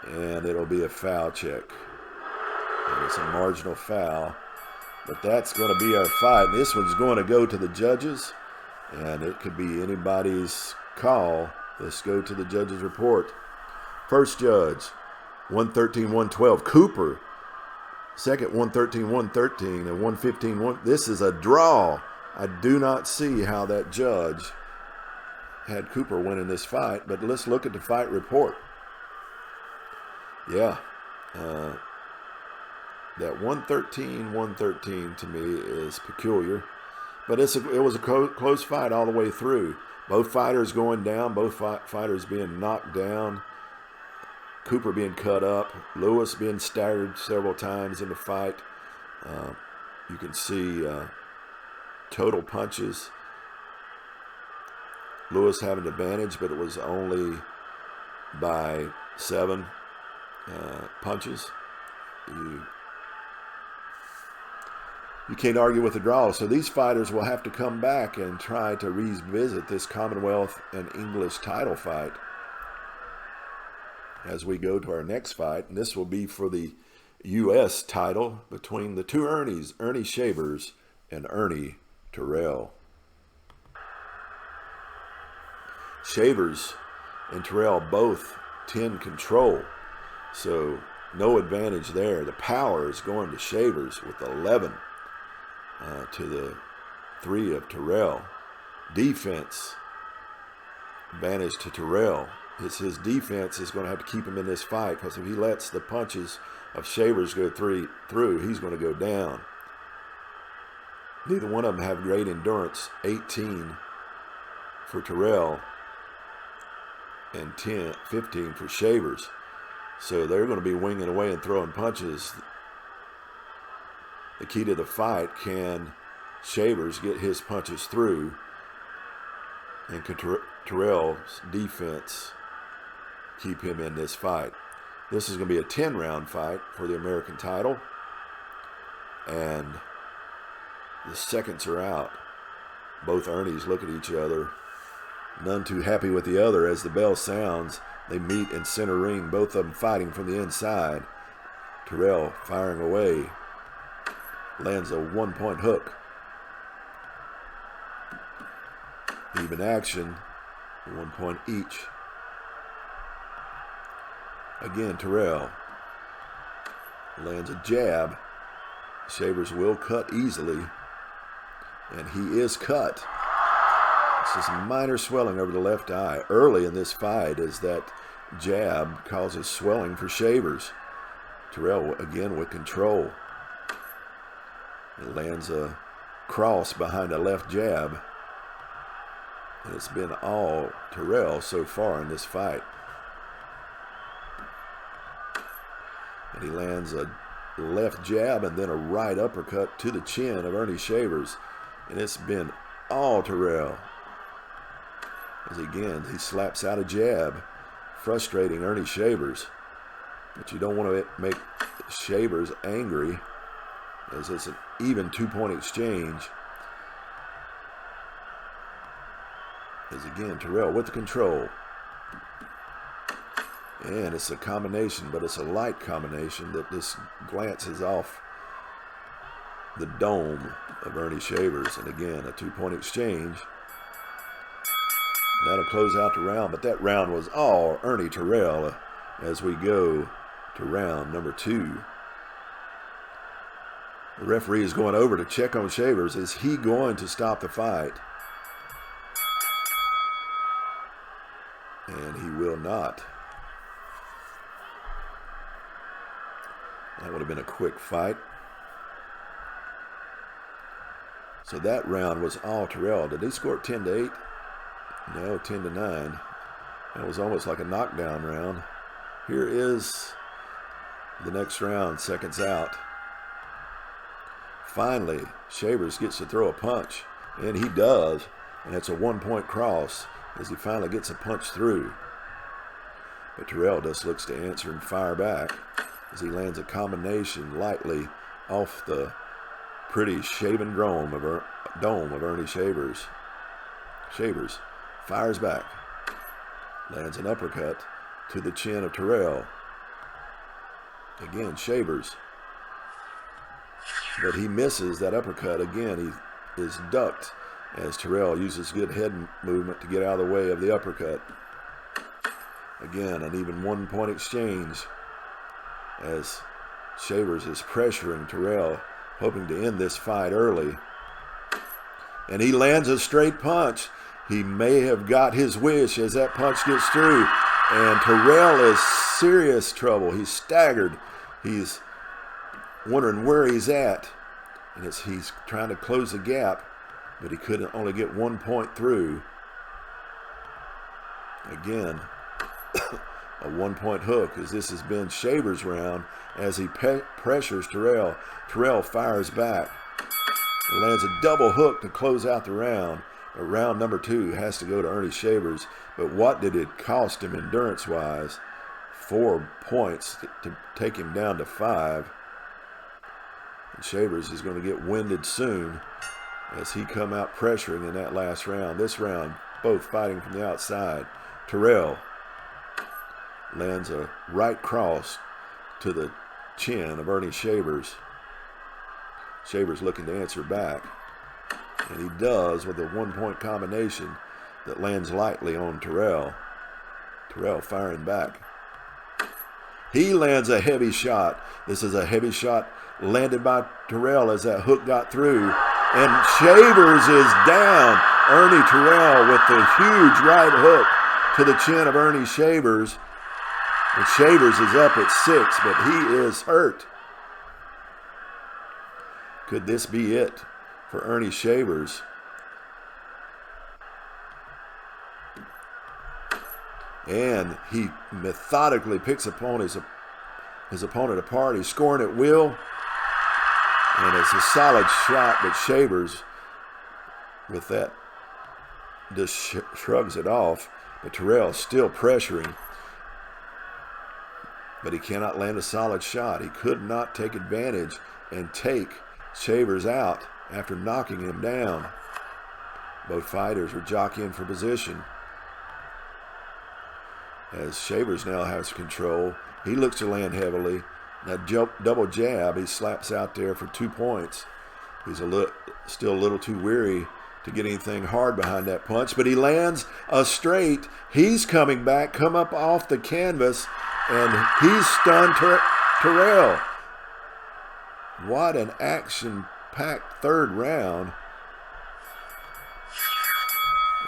[SPEAKER 1] And it'll be a foul check. And it's a marginal foul. But that's going to be our fight. And this one's going to go to the judges. And it could be anybody's call. Let's go to the judge's report. First judge, 113-112, Cooper. Second, 113-113 and 115-1. This is a draw. I do not see how that judge had Cooper winning this fight, but let's look at the fight report. Yeah, that 113-113 to me is peculiar. But it was a close fight all the way through. Both fighters going down, both fighters being knocked down. Cooper being cut up, Lewis being staggered several times in the fight. You can see total punches. Lewis having the advantage, but it was only by 7 punches. You can't argue with the draw. So these fighters will have to come back and try to revisit this Commonwealth and English title fight as we go to our next fight. And this will be for the U.S. title between the two Ernies, Ernie Shavers and Ernie Terrell. Shavers and Terrell both 10 control, so no advantage there. The power is going to Shavers with 11 to the 3 of Terrell. Defense advantage to Terrell. His defense is going to have to keep him in this fight, because if he lets the punches of Shavers go through, he's going to go down. Neither one of them have great endurance. 18 for Terrell and 15 for Shavers. So they're going to be winging away and throwing punches. The key to the fight, can Shavers get his punches through, and can Terrell's defense keep him in this fight? This is going to be a 10-round fight for the American title, and the seconds are out. Both Ernies look at each other, none too happy with the other. As the bell sounds, they meet in center ring, both of them fighting from the inside. Terrell firing away, lands a 1-point hook. Even action, 1 point each. Again, Terrell lands a jab. Shavers will cut easily, and he is cut. It's just minor swelling over the left eye. Early in this fight, as that jab causes swelling for Shavers. Terrell again with control. He lands a cross behind a left jab. And it's been all Terrell so far in this fight. And he lands a left jab and then a right uppercut to the chin of Ernie Shavers. And it's been all Terrell. As again, he slaps out a jab, frustrating Ernie Shavers. But you don't want to make Shavers angry, as it's an even 2-point exchange. As again, Terrell with the control. And it's a combination, but it's a light combination that just glances off the dome of Ernie Shavers. And again, a 2-point exchange. That'll close out the round, but that round was all Ernie Terrell as we go to round number 2. The referee is going over to check on Shavers. Is he going to stop the fight? And he will not. That would have been a quick fight. So that round was all Terrell. Did he score 10-8? No, 10-9. That was almost like a knockdown round. Here is the next round, seconds out. Finally, Shavers gets to throw a punch, and he does. And it's a 1-point cross as he finally gets a punch through. But Terrell just looks to answer and fire back as he lands a combination lightly off the pretty shaven dome of Ernie Shavers. Shavers fires back, lands an uppercut to the chin of Terrell. Again, Shavers, but he misses that uppercut. Again, he is ducked as Terrell uses good head movement to get out of the way of the uppercut. Again, an even 1-point exchange as Shavers is pressuring Terrell, hoping to end this fight early. And he lands a straight punch. He may have got his wish as that punch gets through. And Terrell is serious trouble. He's staggered. He's wondering where he's at. And he's trying to close the gap. but he couldn't only get 1 point through. Again, a 1 point hook, as this has been Shaver's round as he pressures Terrell. Terrell fires back. He lands a double hook to close out the round. But round number 2 has to go to Ernie Shavers. But what did it cost him endurance-wise? 4 points to take him down to 5. And Shavers is going to get winded soon as he come out pressuring in that last round. This round, both fighting from the outside. Terrell lands a right cross to the chin of Ernie Shavers. Shavers looking to answer back. And he does with a 1 point combination that lands lightly on Terrell. Terrell firing back. He lands a heavy shot. This is a heavy shot landed by Terrell as that hook got through. And Shavers is down. Ernie Terrell with the huge right hook to the chin of Ernie Shavers. And Shavers is up at 6, but he is hurt. Could this be it for Ernie Shavers? And he methodically picks upon his opponent apart. He's scoring at will. And it's a solid shot, but Shavers, with that, just shrugs it off. But Terrell still pressuring. But he cannot land a solid shot. He could not take advantage and take Shavers out after knocking him down. Both fighters were jockeying for position. As Shavers now has control, he looks to land heavily. That double jab he slaps out there for 2 points. He's still a little too weary to get anything hard behind that punch, but he lands a straight. He's coming back, come up off the canvas, and he's stunned Terrell. What an action-packed third round.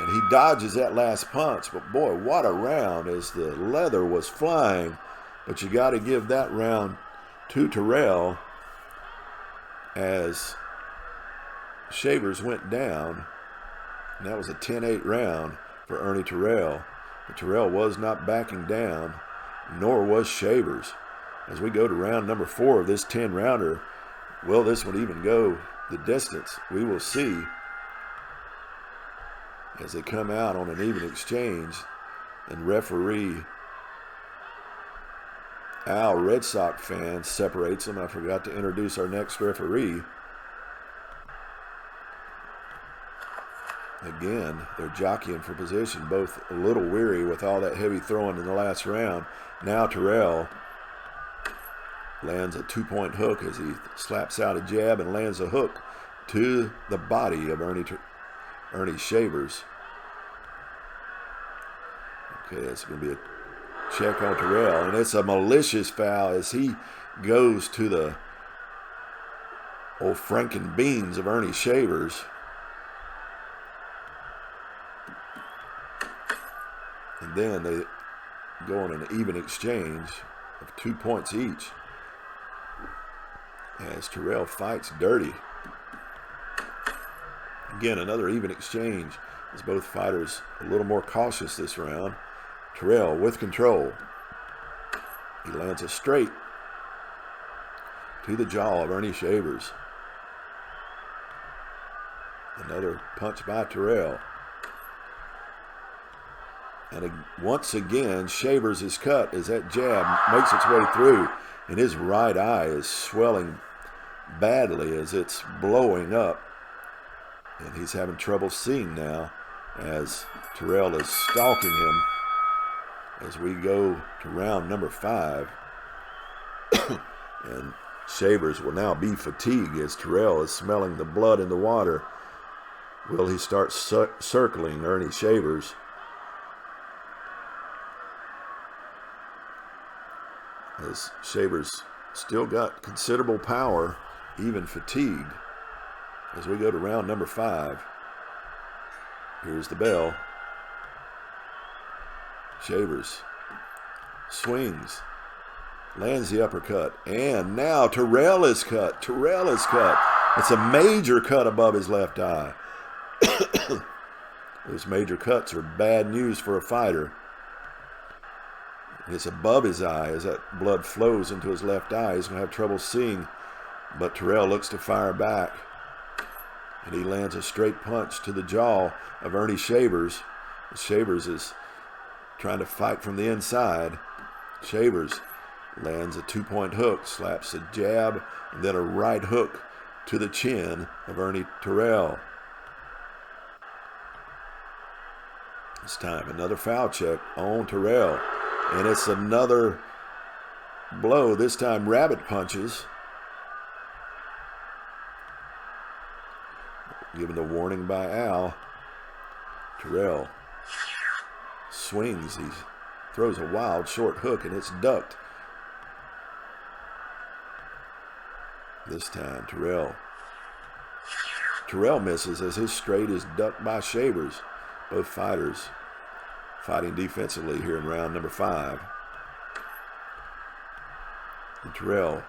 [SPEAKER 1] And he dodges that last punch, but boy, what a round as the leather was flying. But you got to give that round to Terrell as Shavers went down. And that was a 10-8 round for Ernie Terrell. But Terrell was not backing down, nor was Shavers. As we go to round number 4 of this 10-rounder, will this one even go the distance? We will see as they come out on an even exchange. And referee Al, Red Sox fan, separates them. I forgot to introduce our next referee. Again, they're jockeying for position, both a little weary with all that heavy throwing in the last round. Now Terrell lands a 2-point hook as he slaps out a jab and lands a hook to the body of Ernie Shavers. Okay, that's going to be a check on Terrell, and it's a malicious foul as he goes to the old Franken beans of Ernie Shavers. And then they go on an even exchange of 2 points each as Terrell fights dirty. Again, another even exchange as both fighters a little more cautious this round. Terrell with control. He lands a straight to the jaw of Ernie Shavers. Another punch by Terrell. And once again, Shavers is cut as that jab makes its way through, and his right eye is swelling badly as it's blowing up. And he's having trouble seeing now as Terrell is stalking him. As we go to round number 5. And Shavers will now be fatigued as Terrell is smelling the blood in the water. Will he start circling Ernie Shavers? As Shavers still got considerable power, even fatigued. As we go to round number 5. Here's the bell. Shavers swings, lands the uppercut, and now Terrell is cut. Terrell is cut. It's a major cut above his left eye. Those major cuts are bad news for a fighter. It's above his eye. As that blood flows into his left eye, he's going to have trouble seeing. But Terrell looks to fire back. And he lands a straight punch to the jaw of Ernie Shavers. Shavers is trying to fight from the inside. Shavers lands a 2-point hook, slaps a jab, and then a right hook to the chin of Ernie Terrell. This time, another foul check on Terrell. And it's another blow, this time rabbit punches. Given the warning by Al. Terrell swings, he throws a wild short hook, and it's ducked. This time, Terrell misses as his straight is ducked by Shavers. Both fighters fighting defensively here in round number 5. And Terrell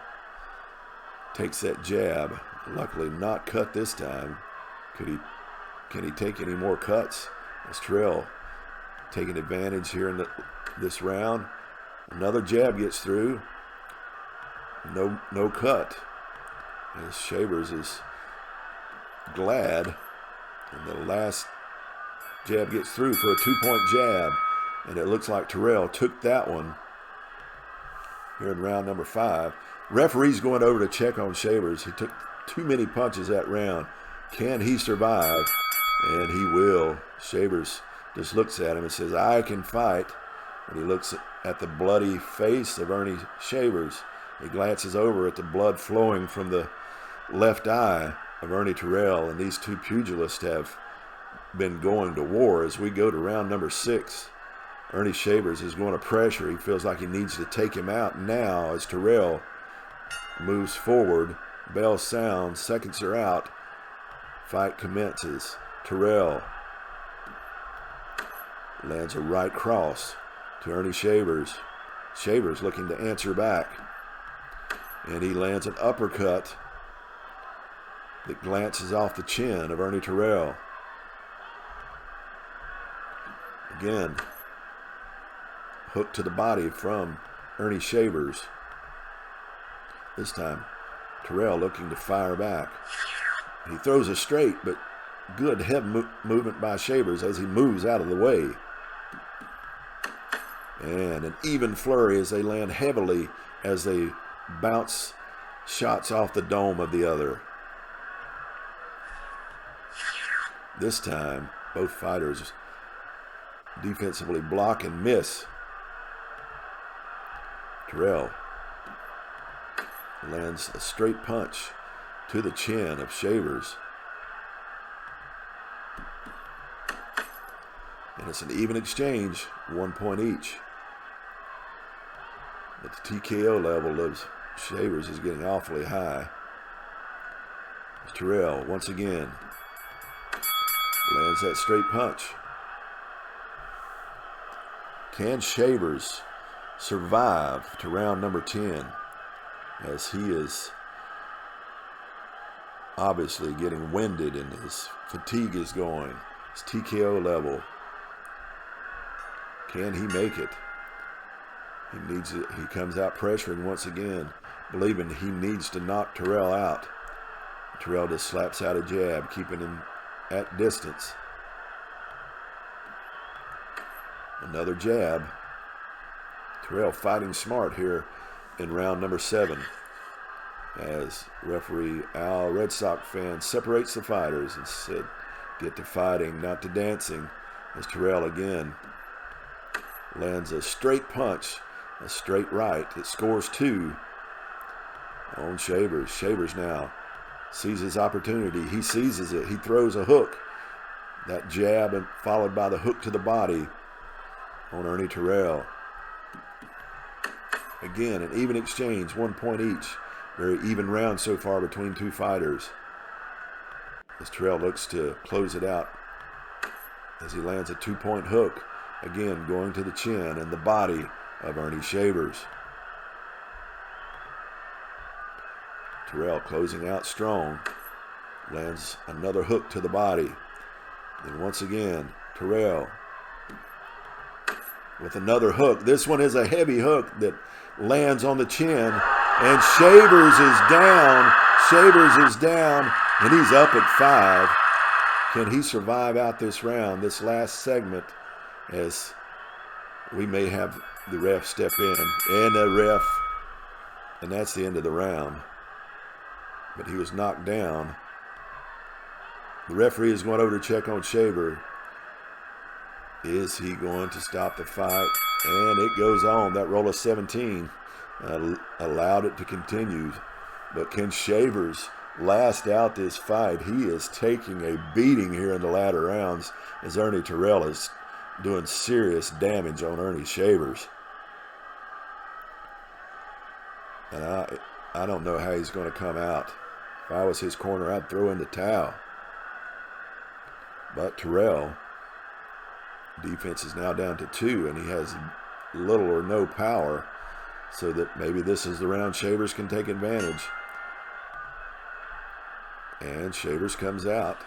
[SPEAKER 1] takes that jab, luckily not cut this time. Can he take any more cuts? As Terrell taking advantage here in this round. Another jab gets through. No cut. As Shavers is glad. And the last jab gets through for a 2-point jab. And it looks like Terrell took that one here in round number 5. Referee's going over to check on Shavers. He took too many punches that round. Can he survive? And he will. Shavers just looks at him and says, I can fight. And he looks at the bloody face of Ernie Shavers. He glances over at the blood flowing from the left eye of Ernie Terrell. And these two pugilists have been going to war. As we go to round number 6, Ernie Shavers is going to pressure. He feels like he needs to take him out now as Terrell moves forward. Bell sounds. Seconds are out. Fight commences. Terrell lands a right cross to Ernie Shavers. Shavers looking to answer back. And he lands an uppercut that glances off the chin of Ernie Terrell. Again, hook to the body from Ernie Shavers. This time, Terrell looking to fire back. He throws a straight, but good head movement by Shavers as he moves out of the way. And an even flurry as they land heavily as they bounce shots off the dome of the other. This time, both fighters defensively block and miss. Terrell lands a straight punch to the chin of Shavers. And it's an even exchange, 1 point each. But the TKO level of Shavers is getting awfully high. Terrell, once again, lands that straight punch. Can Shavers survive to round number 10 as he is obviously getting winded and his fatigue is going, his TKO level? Can he make it? He needs it. He comes out pressuring once again, believing he needs to knock Terrell out. Terrell just slaps out a jab, keeping him at distance. Another jab. Terrell fighting smart here in round number 7. As referee Al, Red Sox fan, separates the fighters and said, get to fighting, not to dancing. As Terrell again lands a straight punch, a straight right. It scores 2 on Shavers. Shavers now sees his opportunity. He seizes it. He throws a hook. That jab and followed by the hook to the body on Ernie Terrell. Again, an even exchange, 1 point each. Very even round so far between two fighters. As Terrell looks to close it out as he lands a 2-point hook. Again, going to the chin and the body of Ernie Shavers. Terrell closing out strong. Lands another hook to the body. And once again, Terrell with another hook. This one is a heavy hook that lands on the chin. And Shavers is down. Shavers is down. And he's up at 5. Can he survive out this round, this last segment, as we may have the ref step in? And the ref, and that's the end of the round. But he was knocked down. The referee is going over to check on Shaver. Is he going to stop the fight? And it goes on. That roll of 17 allowed it to continue. But can Shavers last out this fight? He is taking a beating here in the latter rounds as Ernie Terrell is doing serious damage on Ernie Shavers. And I don't know how he's going to come out. If I was his corner, I'd throw in the towel. But Terrell, defense is now down to 2, and he has little or no power, so that maybe this is the round Shavers can take advantage. And Shavers comes out,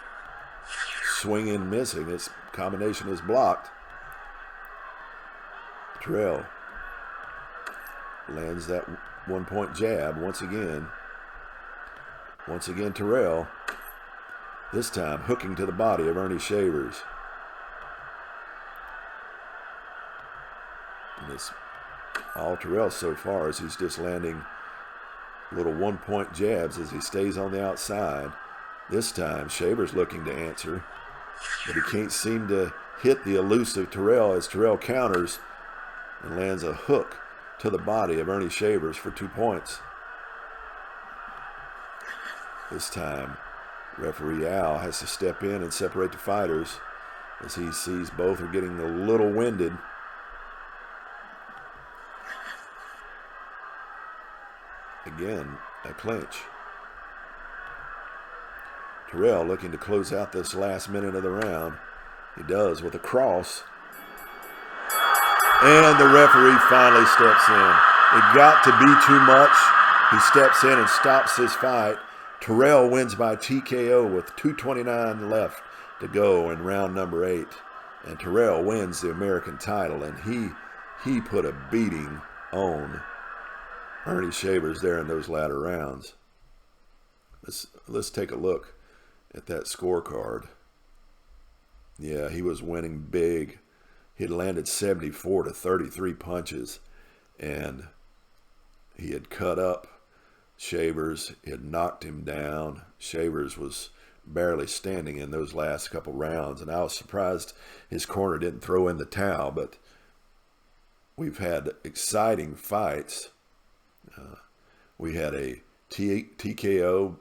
[SPEAKER 1] swinging, missing. Its combination is blocked. Terrell lands that one-point jab once again. Once again, Terrell, this time hooking to the body of Ernie Shavers. And it's all Terrell so far as he's just landing little one-point jabs as he stays on the outside. This time, Shavers looking to answer, but he can't seem to hit the elusive Terrell as Terrell counters and lands a hook to the body of Ernie Shavers for 2 points. This time, referee Al has to step in and separate the fighters as he sees both are getting a little winded. Again, a clinch. Terrell looking to close out this last minute of the round. He does with a cross. And the referee finally steps in. It got to be too much. He steps in and stops this fight. Terrell wins by TKO with 2:29 left to go in round number 8. And Terrell wins the American title. And he put a beating on Ernie Shavers there in those latter rounds. Let's take a look at that scorecard. Yeah, he was winning big. He had landed 74 to 33 punches, and he had cut up Shavers. He had knocked him down. Shavers was barely standing in those last couple rounds, and I was surprised his corner didn't throw in the towel, but we've had exciting fights. We had a TKO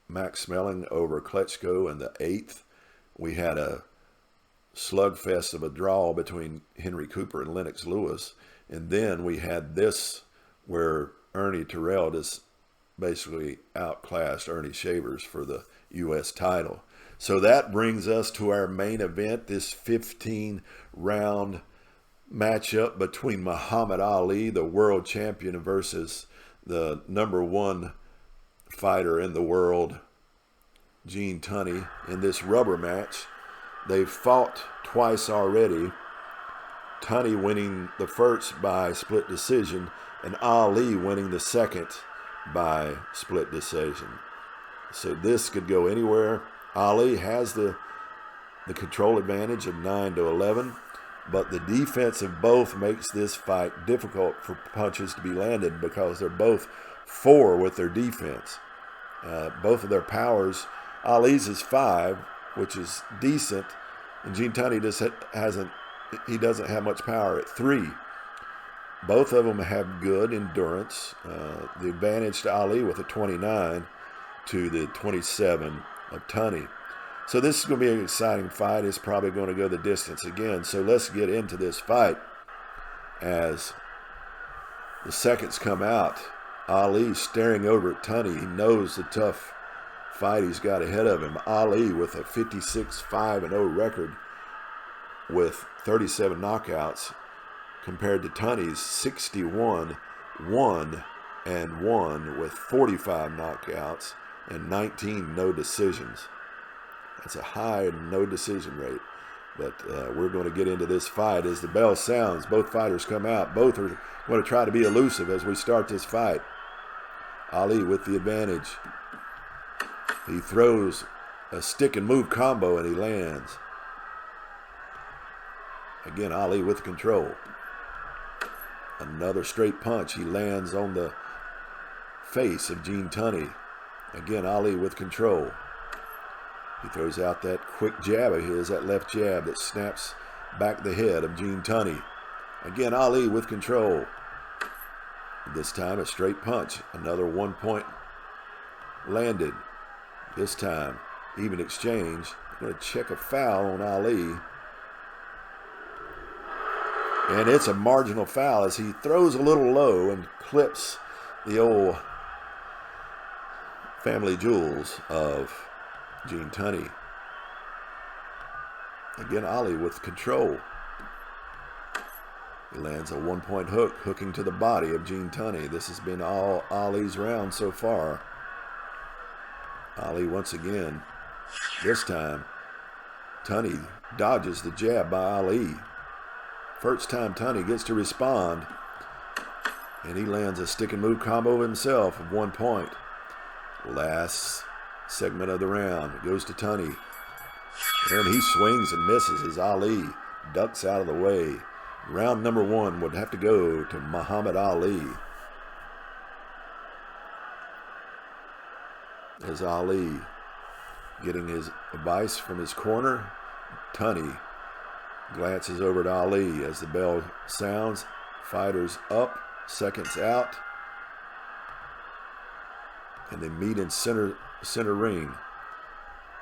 [SPEAKER 1] Max Schmeling over Klitschko in the 8th. We had a slugfest of a draw between Henry Cooper and Lennox Lewis. And then we had this where Ernie Terrell just basically outclassed Ernie Shavers for the U.S. title. So that brings us to our main event, this 15-round matchup between Muhammad Ali, the world champion, versus the number 1 fighter in the world, Gene Tunney, in this rubber match. They've fought twice already. Tunney winning the first by split decision, and Ali winning the second by split decision. So this could go anywhere. Ali has the control advantage of 9-11, but the defense of both makes this fight difficult for punches to be landed because they're both 4 with their defense. Both of their powers, Ali's is 5, which is decent, and Gene Tunney just doesn't have much power at 3. Both of them have good endurance. The advantage to Ali with a 29 to the 27 of Tunney. So this is going to be an exciting fight. It's probably going to go the distance again. So let's get into this fight as the seconds come out. Ali staring over at Tunney. He knows the tough fight he's got ahead of him. Ali with a 56-5-0 record with 37 knockouts compared to Tunney's 61-1-1 with 45 knockouts and 19 no decisions. That's a high no decision rate. But we're going to get into this fight as the bell sounds. Both fighters come out. Both are going to try to be elusive as we start this fight. Ali with the advantage. He throws a stick and move combo and he lands. Again, Ali with control. Another straight punch. He lands on the face of Gene Tunney. Again, Ali with control. He throws out that quick jab of his, that left jab that snaps back the head of Gene Tunney. Again, Ali with control. This time a straight punch. Another 1 point landed. This time, even exchange. I'm going to check a foul on Ali. And it's a marginal foul as he throws a little low and clips the old family jewels of Gene Tunney. Again, Ali with control. He lands a 1 point hook, hooking to the body of Gene Tunney. This has been all Ali's round so far. Ali once again. This time, Tunney dodges the jab by Ali. First time Tunney gets to respond. And he lands a stick and move combo himself of 1 point. Last segment of the round. It goes to Tunney. And he swings and misses as Ali ducks out of the way. Round number 1 would have to go to Muhammad Ali. As Ali getting his advice from his corner, Tunney glances over to Ali as the bell sounds. Fighters up, seconds out. And they meet in center ring.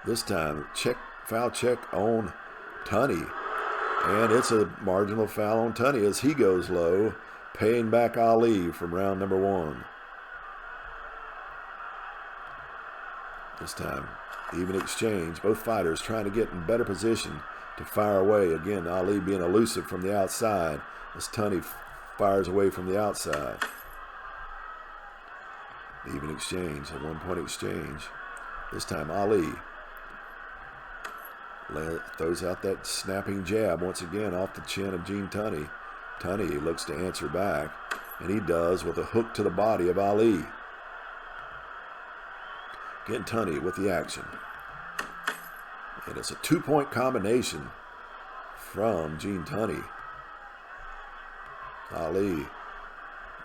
[SPEAKER 1] This time, foul check on Tunney. And it's a marginal foul on Tunney as he goes low, paying back Ali from round number 1. This time, even exchange. Both fighters trying to get in better position to fire away. Again, Ali being elusive from the outside as Tunney fires away from the outside. Even exchange, a 1 point exchange. This time, Ali throws out that snapping jab once again off the chin of Gene Tunney. Tunney looks to answer back, and he does with a hook to the body of Ali. Again, Tunney with the action. And it's a 2 point combination from Gene Tunney. Ali,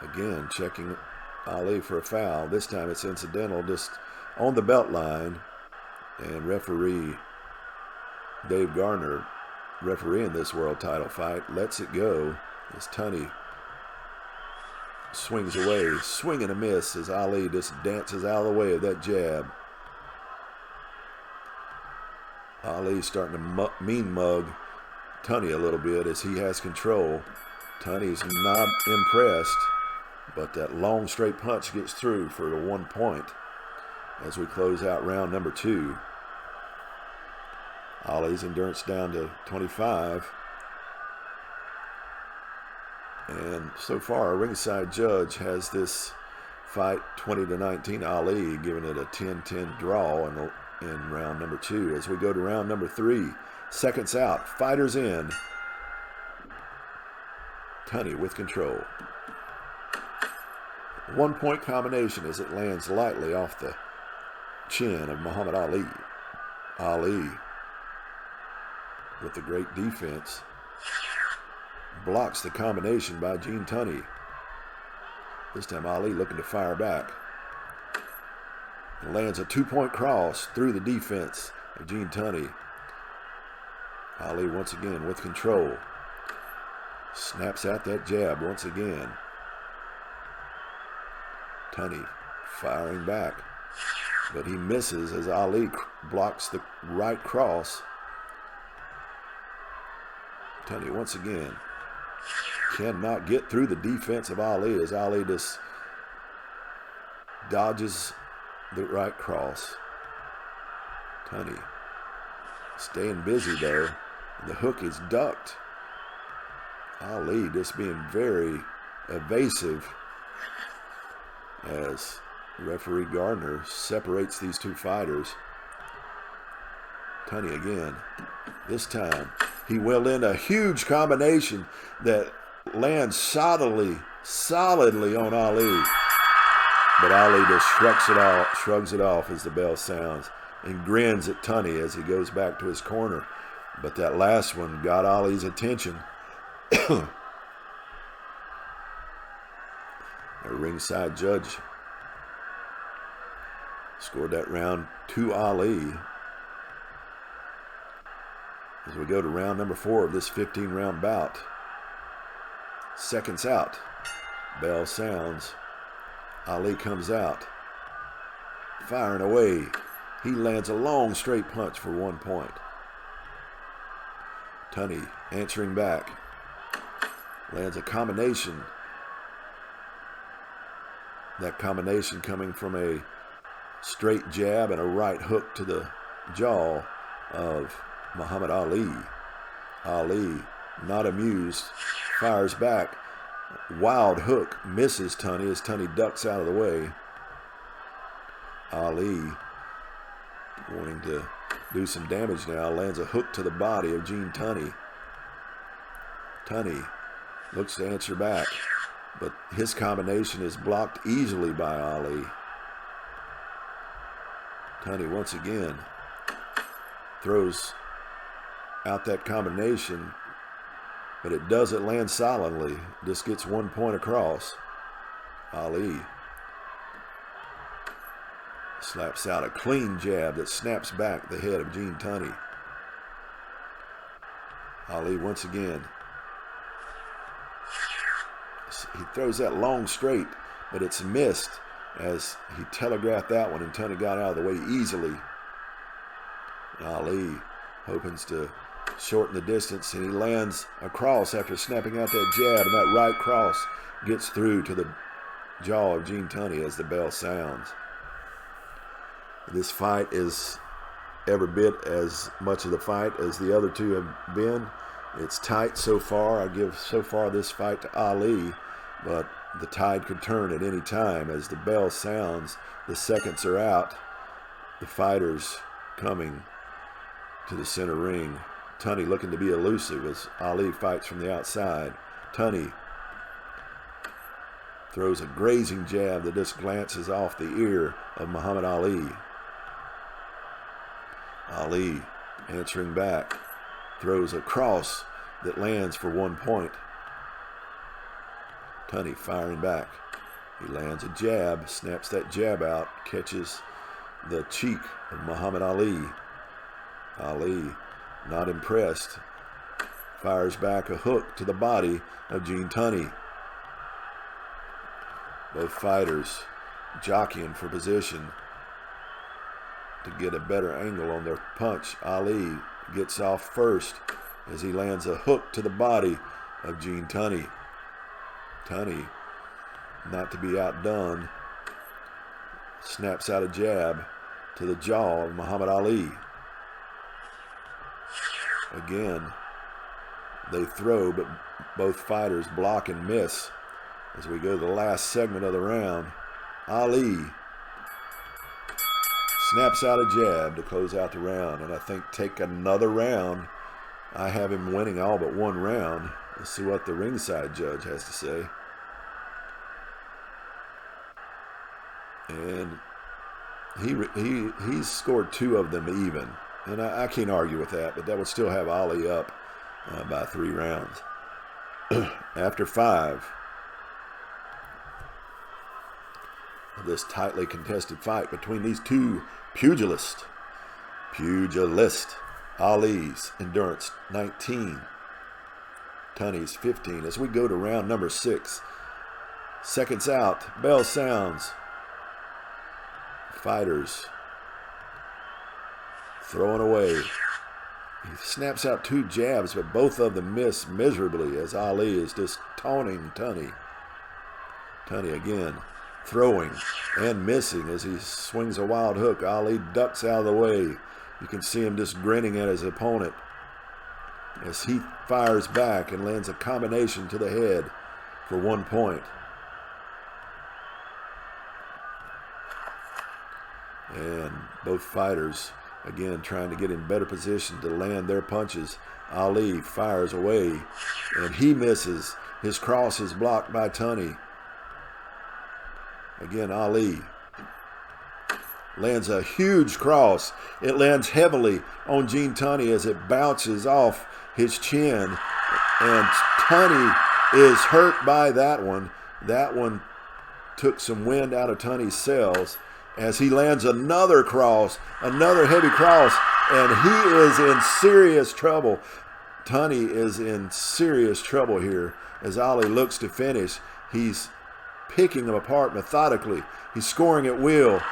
[SPEAKER 1] again, checking Ali for a foul. This time it's incidental, just on the belt line. And referee Dave Gardner, refereeing this world title fight, lets it go as Tunney swings away, swing and a miss as Ali just dances out of the way of that jab. Ali starting to mean mug Tunney a little bit as he has control. Tunney's not impressed, but that long straight punch gets through for the 1 point as we close out round number 2. Ali's endurance down to 25. And so far, a ringside judge has this fight 20-19. Ali giving it a 10-10 draw in round number 2. As we go to round number 3, seconds out, fighters in. Tunney with control. 1 point combination as it lands lightly off the chin of Muhammad Ali. Ali, with the great defense, blocks the combination by Gene Tunney. This time Ali looking to fire back. And lands a 2 point cross through the defense of Gene Tunney. Ali once again with control. Snaps out that jab once again. Tunney firing back. But he misses as Ali blocks the right cross. Tunney once again cannot get through the defense of Ali as Ali just dodges the right cross. Tunney staying busy though. The hook is ducked. Ali just being very evasive as referee Gardner separates these two fighters. Tunney again. This time, he will in a huge combination that lands solidly on Ali. But Ali just shrugs it off as the bell sounds and grins at Tunney as he goes back to his corner. But that last one got Ali's attention. A ringside judge scored that round to Ali. As we go to round number 4 of this 15-round bout. Seconds out. Bell sounds. Ali comes out. Firing away. He lands a long straight punch for 1 point. Tunney answering back. Lands a combination. That combination coming from a straight jab and a right hook to the jaw of Muhammad Ali. Ali, not amused, fires back. Wild hook misses Tunney as Tunney ducks out of the way. Ali, wanting to do some damage now, lands a hook to the body of Gene Tunney. Tunney looks to answer back, but his combination is blocked easily by Ali. Tunney once again throws out that combination, but it doesn't land solidly. Just gets 1 point across. Ali slaps out a clean jab that snaps back the head of Gene Tunney. Ali once again. He throws that long straight, but it's missed as he telegraphed that one and Tunney got out of the way easily. Ali hopes to shorten the distance, and he lands a cross after snapping out that jab, and that right cross gets through to the jaw of Gene Tunney as the bell sounds. This fight is every bit as much of the fight as the other two have been. It's tight so far. I give so far this fight to Ali, but the tide could turn at any time. As the bell sounds, the seconds are out. The fighters coming to the center ring. Tunney looking to be elusive as Ali fights from the outside. Tunney throws a grazing jab that just glances off the ear of Muhammad Ali. Ali answering back, throws a cross that lands for 1 point. Tunney firing back. He lands a jab, snaps that jab out, catches the cheek of Muhammad Ali. Ali, not impressed, fires back a hook to the body of Gene Tunney. Both fighters jockeying for position to get a better angle on their punch. Ali gets off first as he lands a hook to the body of Gene Tunney. Tunney, not to be outdone, snaps out a jab to the jaw of Muhammad Ali. Again, they throw, but both fighters block and miss. As we go to the last segment of the round, Ali snaps out a jab to close out the round, and I think take another round. I have him winning all but one round. Let's see what the ringside judge has to say. And he's scored 2 of them even, and I can't argue with that, but that would still have Ali up by 3 rounds. After 5 of this tightly contested fight between these two pugilists, Ali's endurance 19, Tunney's 15. As we go to round number 6, seconds out, bell sounds. Fighters throwing away. He snaps out 2 jabs, but both of them miss miserably as Ali is just taunting Tunney. Tunney again throwing and missing as he swings a wild hook. Ali ducks out of the way. You can see him just grinning at his opponent as he fires back and lands a combination to the head for 1 point. And both fighters again trying to get in better position to land their punches. Ali fires away, and he misses. His cross is blocked by Tunney. Again, Ali lands a huge cross. It lands heavily on Gene Tunney as it bounces off his chin. And Tunney is hurt by that one. That one took some wind out of Tunney's sails as he lands another cross, another heavy cross, and he is in serious trouble. Tunney is in serious trouble here as Ali looks to finish. He's picking them apart methodically. He's scoring at will,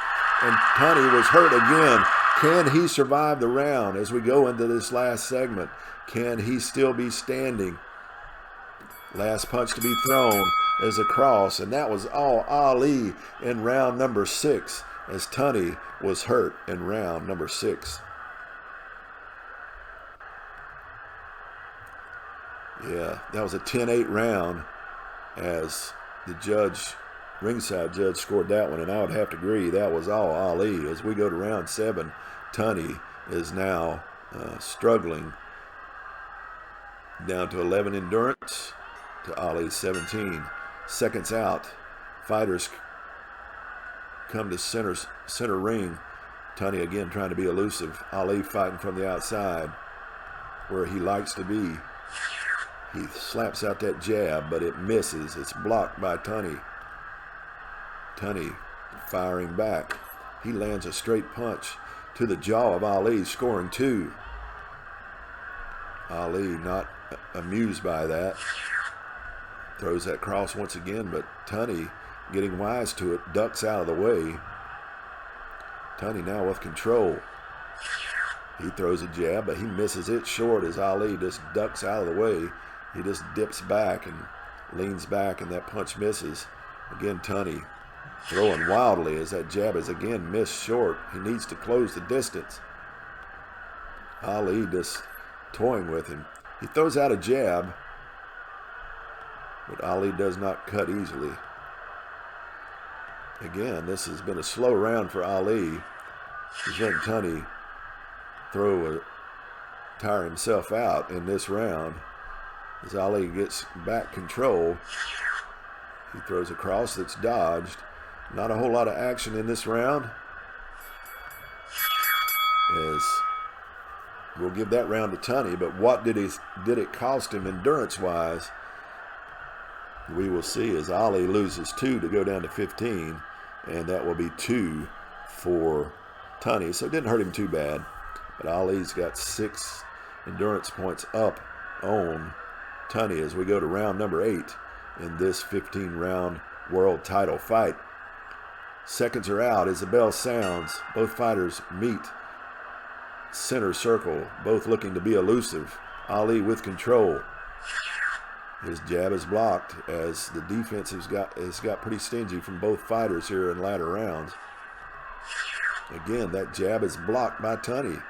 [SPEAKER 1] and Tunney was hurt again. Can he survive the round as we go into this last segment? Can he still be standing? Last punch to be thrown is a cross, and that was all Ali in round number 6 as Tunney was hurt in round number 6. Yeah, that was a 10-8 round as the judge, ringside judge, scored that one, and I would have to agree that was all Ali. As we go to round 7, Tunney is now struggling down to 11 endurance to Ali's 17. Seconds out, fighters come to center ring. Tunney again trying to be elusive. Ali fighting from the outside where he likes to be. He slaps out that jab, but it misses. It's blocked by Tunney. Tunney firing back. He lands a straight punch to the jaw of Ali, scoring 2. Ali not amused by that. Throws that cross once again, but Tunney, getting wise to it, ducks out of the way. Tunney now with control. He throws a jab, but he misses it short as Ali just ducks out of the way. He just dips back and leans back, and that punch misses. Again, Tunney throwing wildly as that jab is again missed short. He needs to close the distance. Ali just toying with him. He throws out a jab, but Ali does not cut easily. Again, this has been a slow round for Ali. He's letting Tunney tire himself out in this round. As Ali gets back control, he throws a cross that's dodged. Not a whole lot of action in this round. As we'll give that round to Tunney, but what did it cost him endurance-wise? We will see as Ali loses 2 to go down to 15, and that will be 2 for Tunney. So it didn't hurt him too bad, but Ali's got 6 endurance points up on Tunney as we go to round number 8 in this 15-round world title fight. Seconds are out as the bell sounds. Both fighters meet center circle, both looking to be elusive. Ali with control. His jab is blocked as the defense has got pretty stingy from both fighters here in latter rounds. Again, that jab is blocked by Tunney.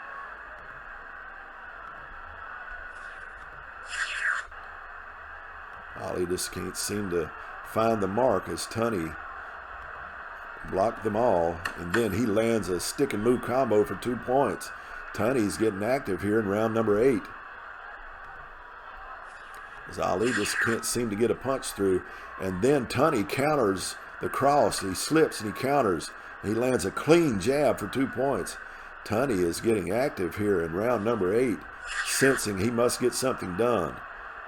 [SPEAKER 1] Ali just can't seem to find the mark as Tunney blocked them all, and then he lands a stick and move combo for 2 points. Tunney's getting active here in round number 8. As Ali just can't seem to get a punch through, and then Tunney counters the cross. He slips and he counters, and he lands a clean jab for 2 points. Tunney is getting active here in round number 8, sensing he must get something done.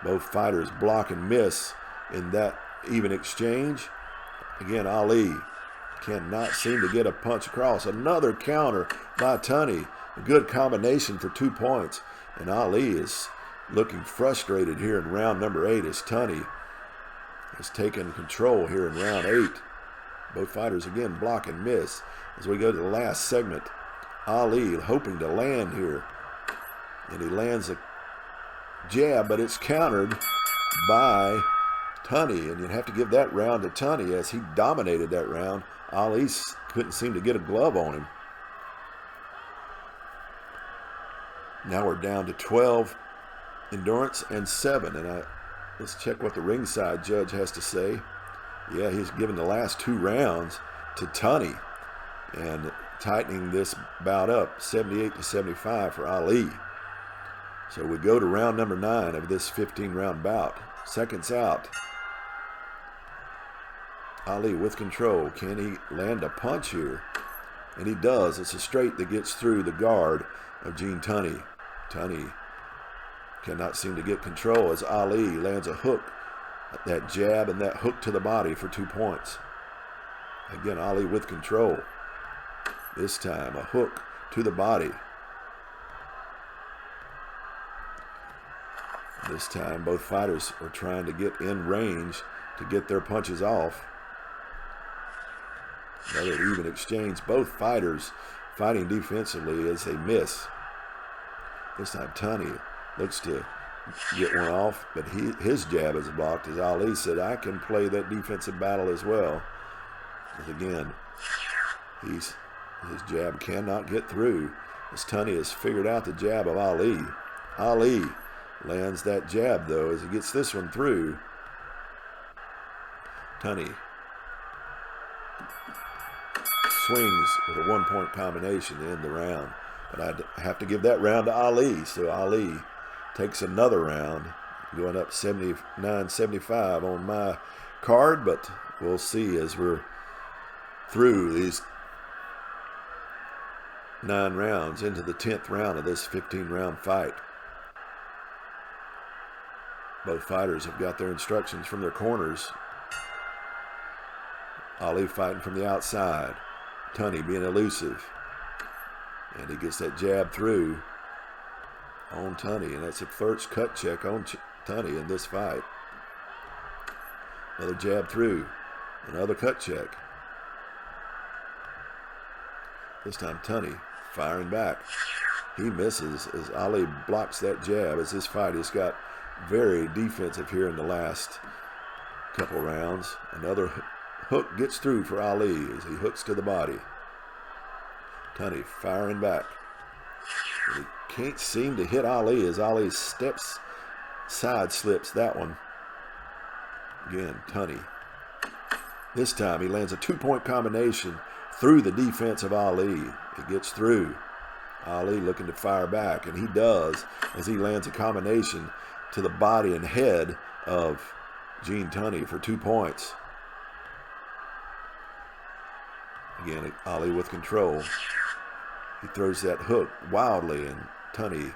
[SPEAKER 1] Both fighters block and miss in that even exchange. Again, Ali cannot seem to get a punch across. Another counter by Tunney. A good combination for 2 points. And Ali is looking frustrated here in round number 8 as Tunney has taken control here in round 8. Both fighters again block and miss. As we go to the last segment, Ali hoping to land here. And he lands a jab, but it's countered by Tunney, and you'd have to give that round to Tunney as he dominated that round. Ali couldn't seem to get a glove on him. Now we're down to 12 endurance and 7, and let's check what the ringside judge has to say. Yeah, he's given the last 2 rounds to Tunney, and tightening this bout up, 78-75 for Ali. So we go to round number 9 of this 15-round bout. Seconds out. Ali with control. Can he land a punch here? And he does. It's a straight that gets through the guard of Gene Tunney. Tunney cannot seem to get control as Ali lands a hook. That jab and that hook to the body for 2 points. Again, Ali with control. This time, a hook to the body. This time, both fighters are trying to get in range to get their punches off. Another even exchange. Both fighters fighting defensively as they miss. This time, Tunney looks to get one off, but his jab is blocked as Ali said, I can play that defensive battle as well. And again, his jab cannot get through as Tunney has figured out the jab of Ali. Ali lands that jab, though, as he gets this one through. Tunney swings with a 1-point combination to end the round. But I have to give that round to Ali. So Ali takes another round, going up 79-75 on my card. But we'll see as we're through these 9 rounds into the 10th round of this 15-round fight. Both fighters have got their instructions from their corners. Ali fighting from the outside. Tunney being elusive. And he gets that jab through on Tunney. And that's a first cut check on Tunney in this fight. Another jab through. Another cut check. This time Tunney firing back. He misses as Ali blocks that jab as this fight has got very defensive here in the last couple rounds. Another hook gets through for Ali as he hooks to the body. Tunney firing back. And he can't seem to hit Ali as Ali side slips that one. Again, Tunney. This time he lands a 2-point combination through the defense of Ali. It gets through. Ali looking to fire back, and he does as he lands a combination to the body and head of Gene Tunney for 2 points. Again, Ali with control. He throws that hook wildly, and Tunney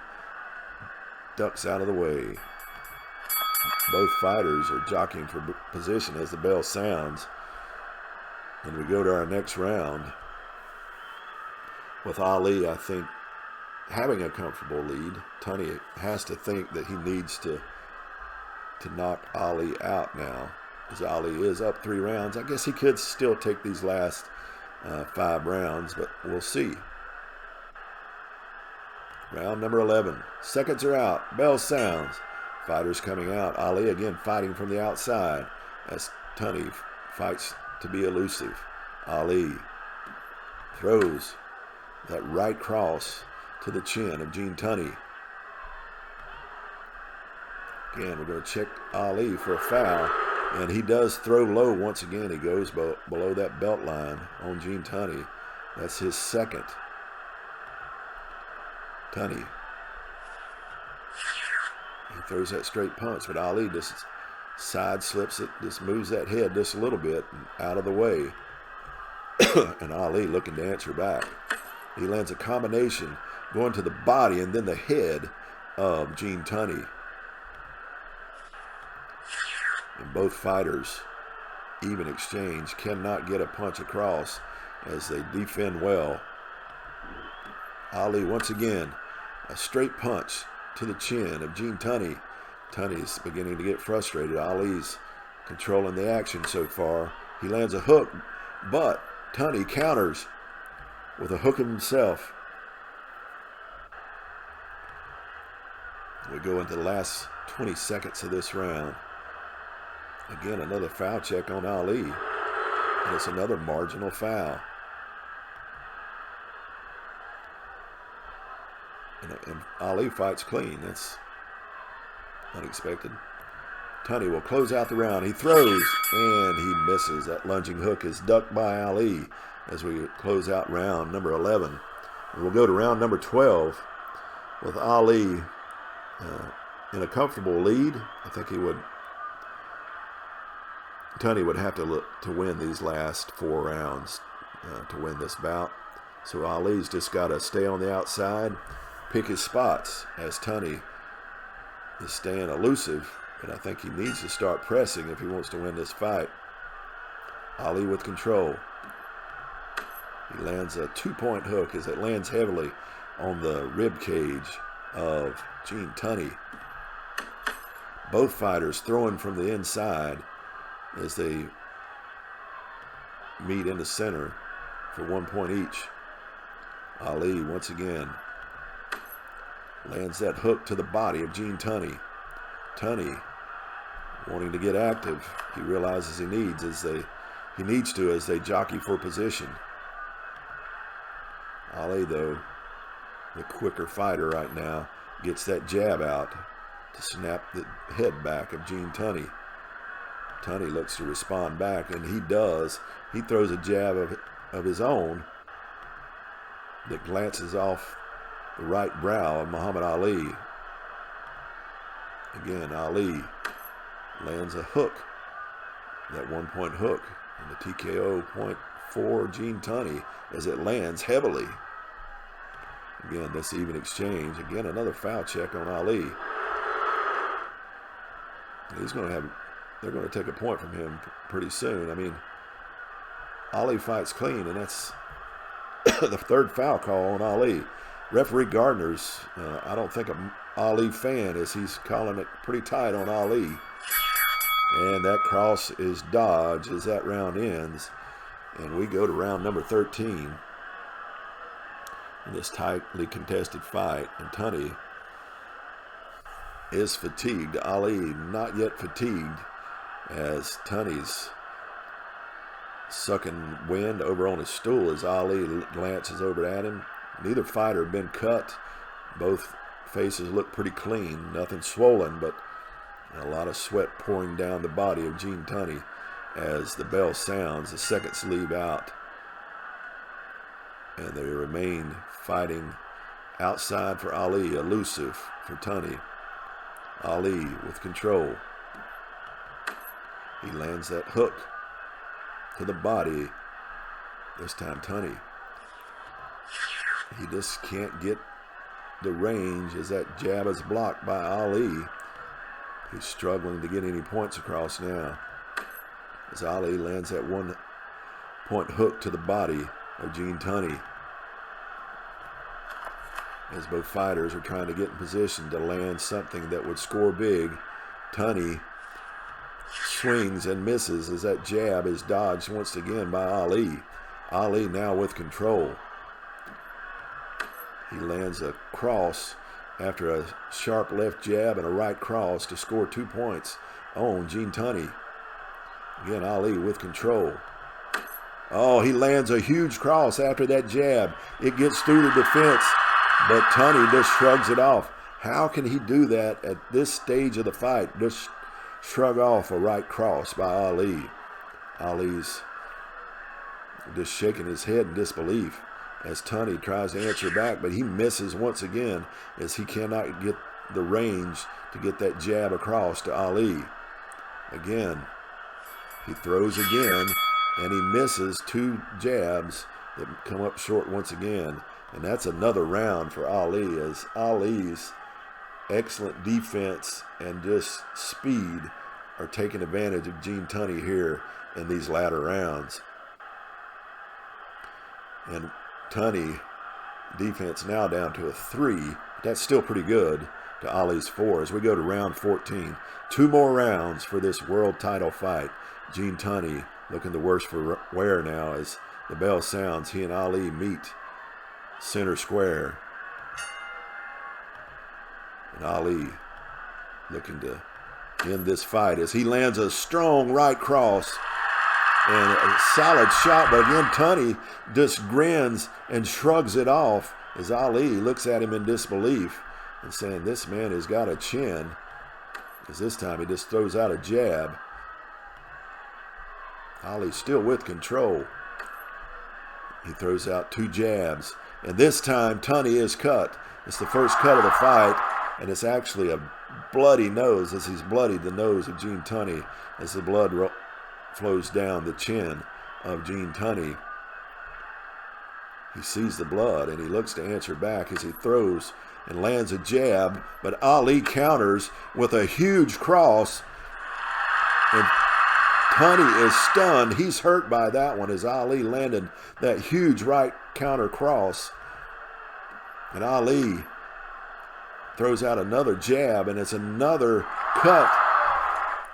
[SPEAKER 1] ducks out of the way. Both fighters are jockeying for position as the bell sounds. And we go to our next round with Ali, I think, having a comfortable lead. Tunney has to think that he needs to knock Ali out now, as Ali is up 3 rounds. I guess he could still take these last 5 rounds, but we'll see. Round number 11. Seconds are out. Bell sounds. Fighters coming out. Ali again fighting from the outside as Tunney fights to be elusive. Ali throws that right cross to the chin of Gene Tunney. Again, we're going to check Ali for a foul, and he does throw low once again. He goes below that belt line on Gene Tunney. That's his second. Tunney. He throws that straight punch, but Ali just side slips it, just moves that head just a little bit and out of the way. And Ali looking to answer back. He lands a combination going to the body and then the head of Gene Tunney. And both fighters, even exchange, cannot get a punch across as they defend well. Ali once again, a straight punch to the chin of Gene Tunney. Tunney's beginning to get frustrated. Ali's controlling the action so far. He lands a hook, but Tunney counters with a hook himself. We go into the last 20 seconds of this round. Again, another foul check on Ali. And it's another marginal foul. And Ali fights clean. That's unexpected. Tunney will close out the round. He throws, and he misses. That lunging hook is ducked by Ali as we close out round number 11. And we'll go to round number 12 with Ali in a comfortable lead. I think Tunney would have to look to win these last 4 rounds to win this bout. So Ali's just got to stay on the outside, pick his spots as Tunney is staying elusive. But I think he needs to start pressing if he wants to win this fight. Ali with control. He lands a 2-point hook as it lands heavily on the rib cage of Gene Tunney. Both fighters throwing from the inside as they meet in the center for 1 point each. Ali once again lands that hook to the body of Gene Tunney. Tunney wanting to get active. He realizes he needs as they jockey for position. Ali, though, the quicker fighter right now, gets that jab out to snap the head back of Gene Tunney. Tunney looks to respond back, and he does. He throws a jab of his own that glances off the right brow of Muhammad Ali. Again, Ali lands a hook, that 1 point hook, and the TKO point for Gene Tunney as it lands heavily. Again, this even exchange. Again, another foul check on Ali. They're going to take a point from him pretty soon. I mean, Ali fights clean, and that's the 3rd foul call on Ali. Referee Gardner's, I don't think an Ali fan, as he's calling it pretty tight on Ali. And that cross is dodged as that round ends. And we go to round number 13 in this tightly contested fight. And Tunney is fatigued. Ali not yet fatigued as Tunney's sucking wind over on his stool as Ali glances over at him. Neither fighter have been cut. Both faces look pretty clean. Nothing swollen, but a lot of sweat pouring down the body of Gene Tunney as the bell sounds, the seconds leave out. And they remain fighting outside for Ali, elusive for Tunney. Ali with control. He lands that hook to the body. This time Tunney. He just can't get the range as that jab is blocked by Ali. He's struggling to get any points across now as Ali lands that 1 point hook to the body of Gene Tunney. As both fighters are trying to get in position to land something that would score big, Tunney swings and misses as that jab is dodged once again by Ali. Ali now with control. He lands a cross after a sharp left jab and a right cross to score 2 points on Gene Tunney. Again, Ali with control. Oh, he lands a huge cross after that jab. It gets through the defense, but Tunney just shrugs it off. How can he do that at this stage of the fight? Just shrug off a right cross by Ali. Ali's just shaking his head in disbelief as Tunney tries to answer back, but he misses once again as he cannot get the range to get that jab across to Ali. Again, he throws again, and he misses 2 jabs that come up short once again. And that's another round for Ali as Ali's excellent defense and just speed are taking advantage of Gene Tunney here in these latter rounds. And Tunney defense now down to a 3. That's still pretty good to Ali's 4 as we go to round 14. 2 more rounds for this world title fight. Gene Tunney looking the worse for wear now as the bell sounds. He and Ali meet center square. And Ali looking to end this fight as he lands a strong right cross and a solid shot, but again Tunney just grins and shrugs it off as Ali looks at him in disbelief and saying this man has got a chin. As this time he just throws out a jab. Ali still with control. He throws out 2 jabs. And this time Tunney is cut. It's the first cut of the fight. And it's actually a bloody nose as he's bloodied the nose of Gene Tunney as the blood flows down the chin of Gene Tunney. He sees the blood and he looks to answer back as he throws and lands a jab, but Ali counters with a huge cross, and Tunney is stunned. He's hurt by that one as Ali landed that huge right counter cross, and Ali throws out another jab, and it's another cut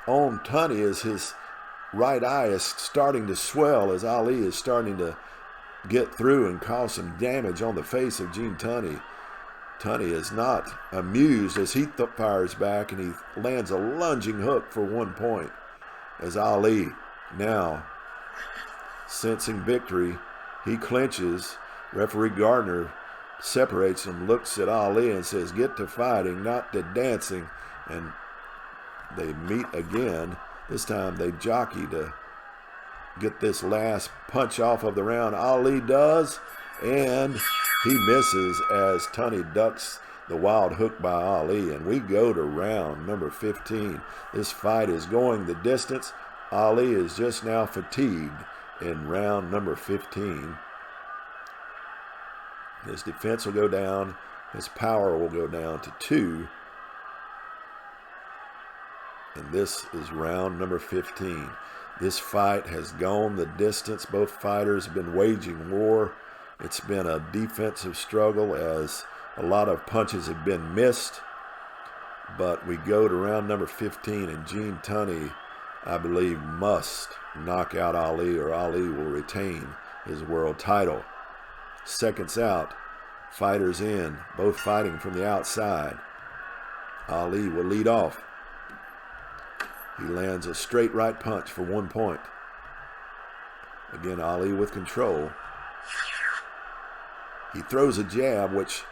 [SPEAKER 1] on Tunney as his right eye is starting to swell as Ali is starting to get through and cause some damage on the face of Gene Tunney. Tunney is not amused as he fires back, and he lands a lunging hook for 1 point. As Ali, now sensing victory, he clinches. Referee Gardner separates him, looks at Ali and says, "Get to fighting, not to dancing." And they meet again. This time they jockey to get this last punch off of the round. Ali does, and he misses as Tunney ducks the wild hook by Ali. And we go to round number 15. This fight is going the distance. Ali is just now fatigued in round number 15. His defense will go down. His power will go down to 2. And this is round number 15. This fight has gone the distance. Both fighters have been waging war. It's been a defensive struggle as a lot of punches have been missed. But we go to round number 15, and Gene Tunney, I believe, must knock out Ali, or Ali will retain his world title. Seconds out, fighters in, both fighting from the outside. Ali will lead off. He lands a straight right punch for 1 point. Again, Ali with control. He throws a jab, which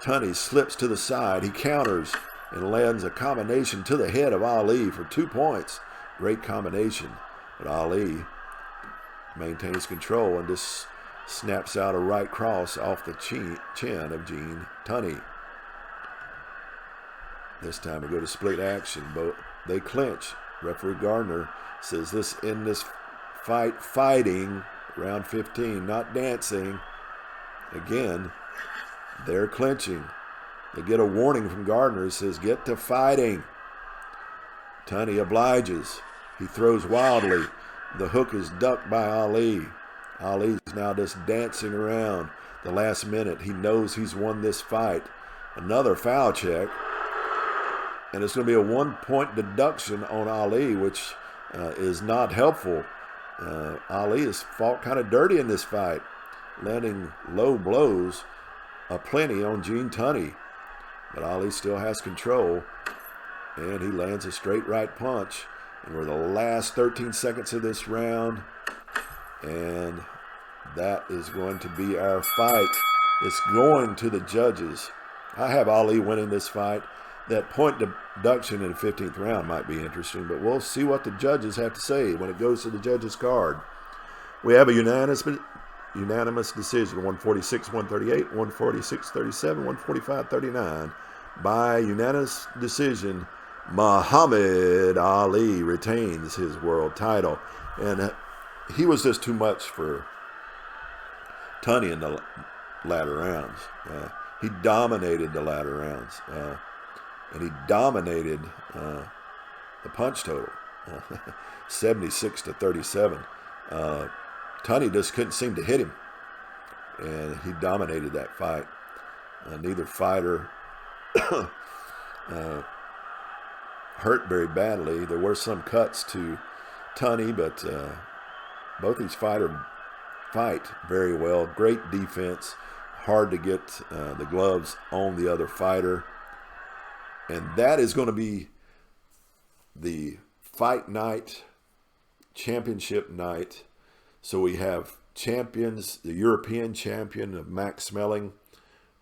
[SPEAKER 1] Tunney slips to the side. He counters and lands a combination to the head of Ali for 2 points. Great combination. But Ali maintains control and just snaps out a right cross off the chin of Gene Tunney. This time we go to split action. Both they clinch. Referee Gardner says this in this fight, fighting, round 15, not dancing. Again, they're clinching. They get a warning from Gardner. He says, "Get to fighting." Tunney obliges. He throws wildly. The hook is ducked by Ali. Ali's now just dancing around. The last minute, he knows he's won this fight. Another foul check. And it's going to be a 1 point deduction on Ali, which is not helpful. Ali has fought kind of dirty in this fight, landing low blows aplenty on Gene Tunney. But Ali still has control, and he lands a straight right punch. And we're the last 13 seconds of this round, and that is going to be our fight. It's going to the judges. I have Ali winning this fight. That point deduction in the 15th round might be interesting, but we'll see what the judges have to say when it goes to the judges' card. We have a unanimous decision, 146-138, 146-37, 145-39. By unanimous decision, Muhammad Ali retains his world title. And he was just too much for Tunney in the latter rounds. He dominated the latter rounds. And he dominated the punch total, 76-37. Tunney just couldn't seem to hit him, and he dominated that fight. Neither fighter hurt very badly. There were some cuts to Tunney, but both these fighters fight very well. Great defense. Hard to get the gloves on the other fighter. And that is going to be the fight night, championship night. So we have champions, the European champion of Max Schmeling,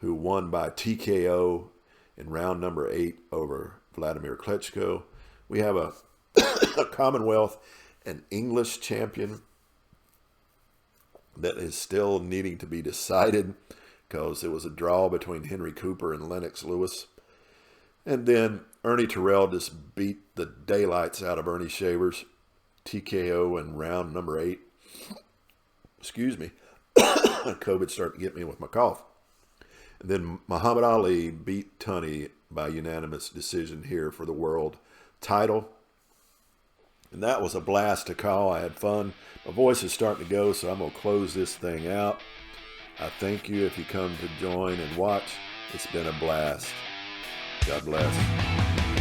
[SPEAKER 1] who won by TKO in round number 8 over Wladimir Klitschko. We have a Commonwealth and English champion that is still needing to be decided because it was a draw between Henry Cooper and Lennox Lewis. And then Ernie Terrell just beat the daylights out of Ernie Shavers, TKO in round number 8. Excuse me. COVID's starting to get me with my cough. And then Muhammad Ali beat Tunney by unanimous decision here for the world title. And that was a blast to call. I had fun. My voice is starting to go, so I'm going to close this thing out. I thank you if you come to join and watch. It's been a blast. God bless.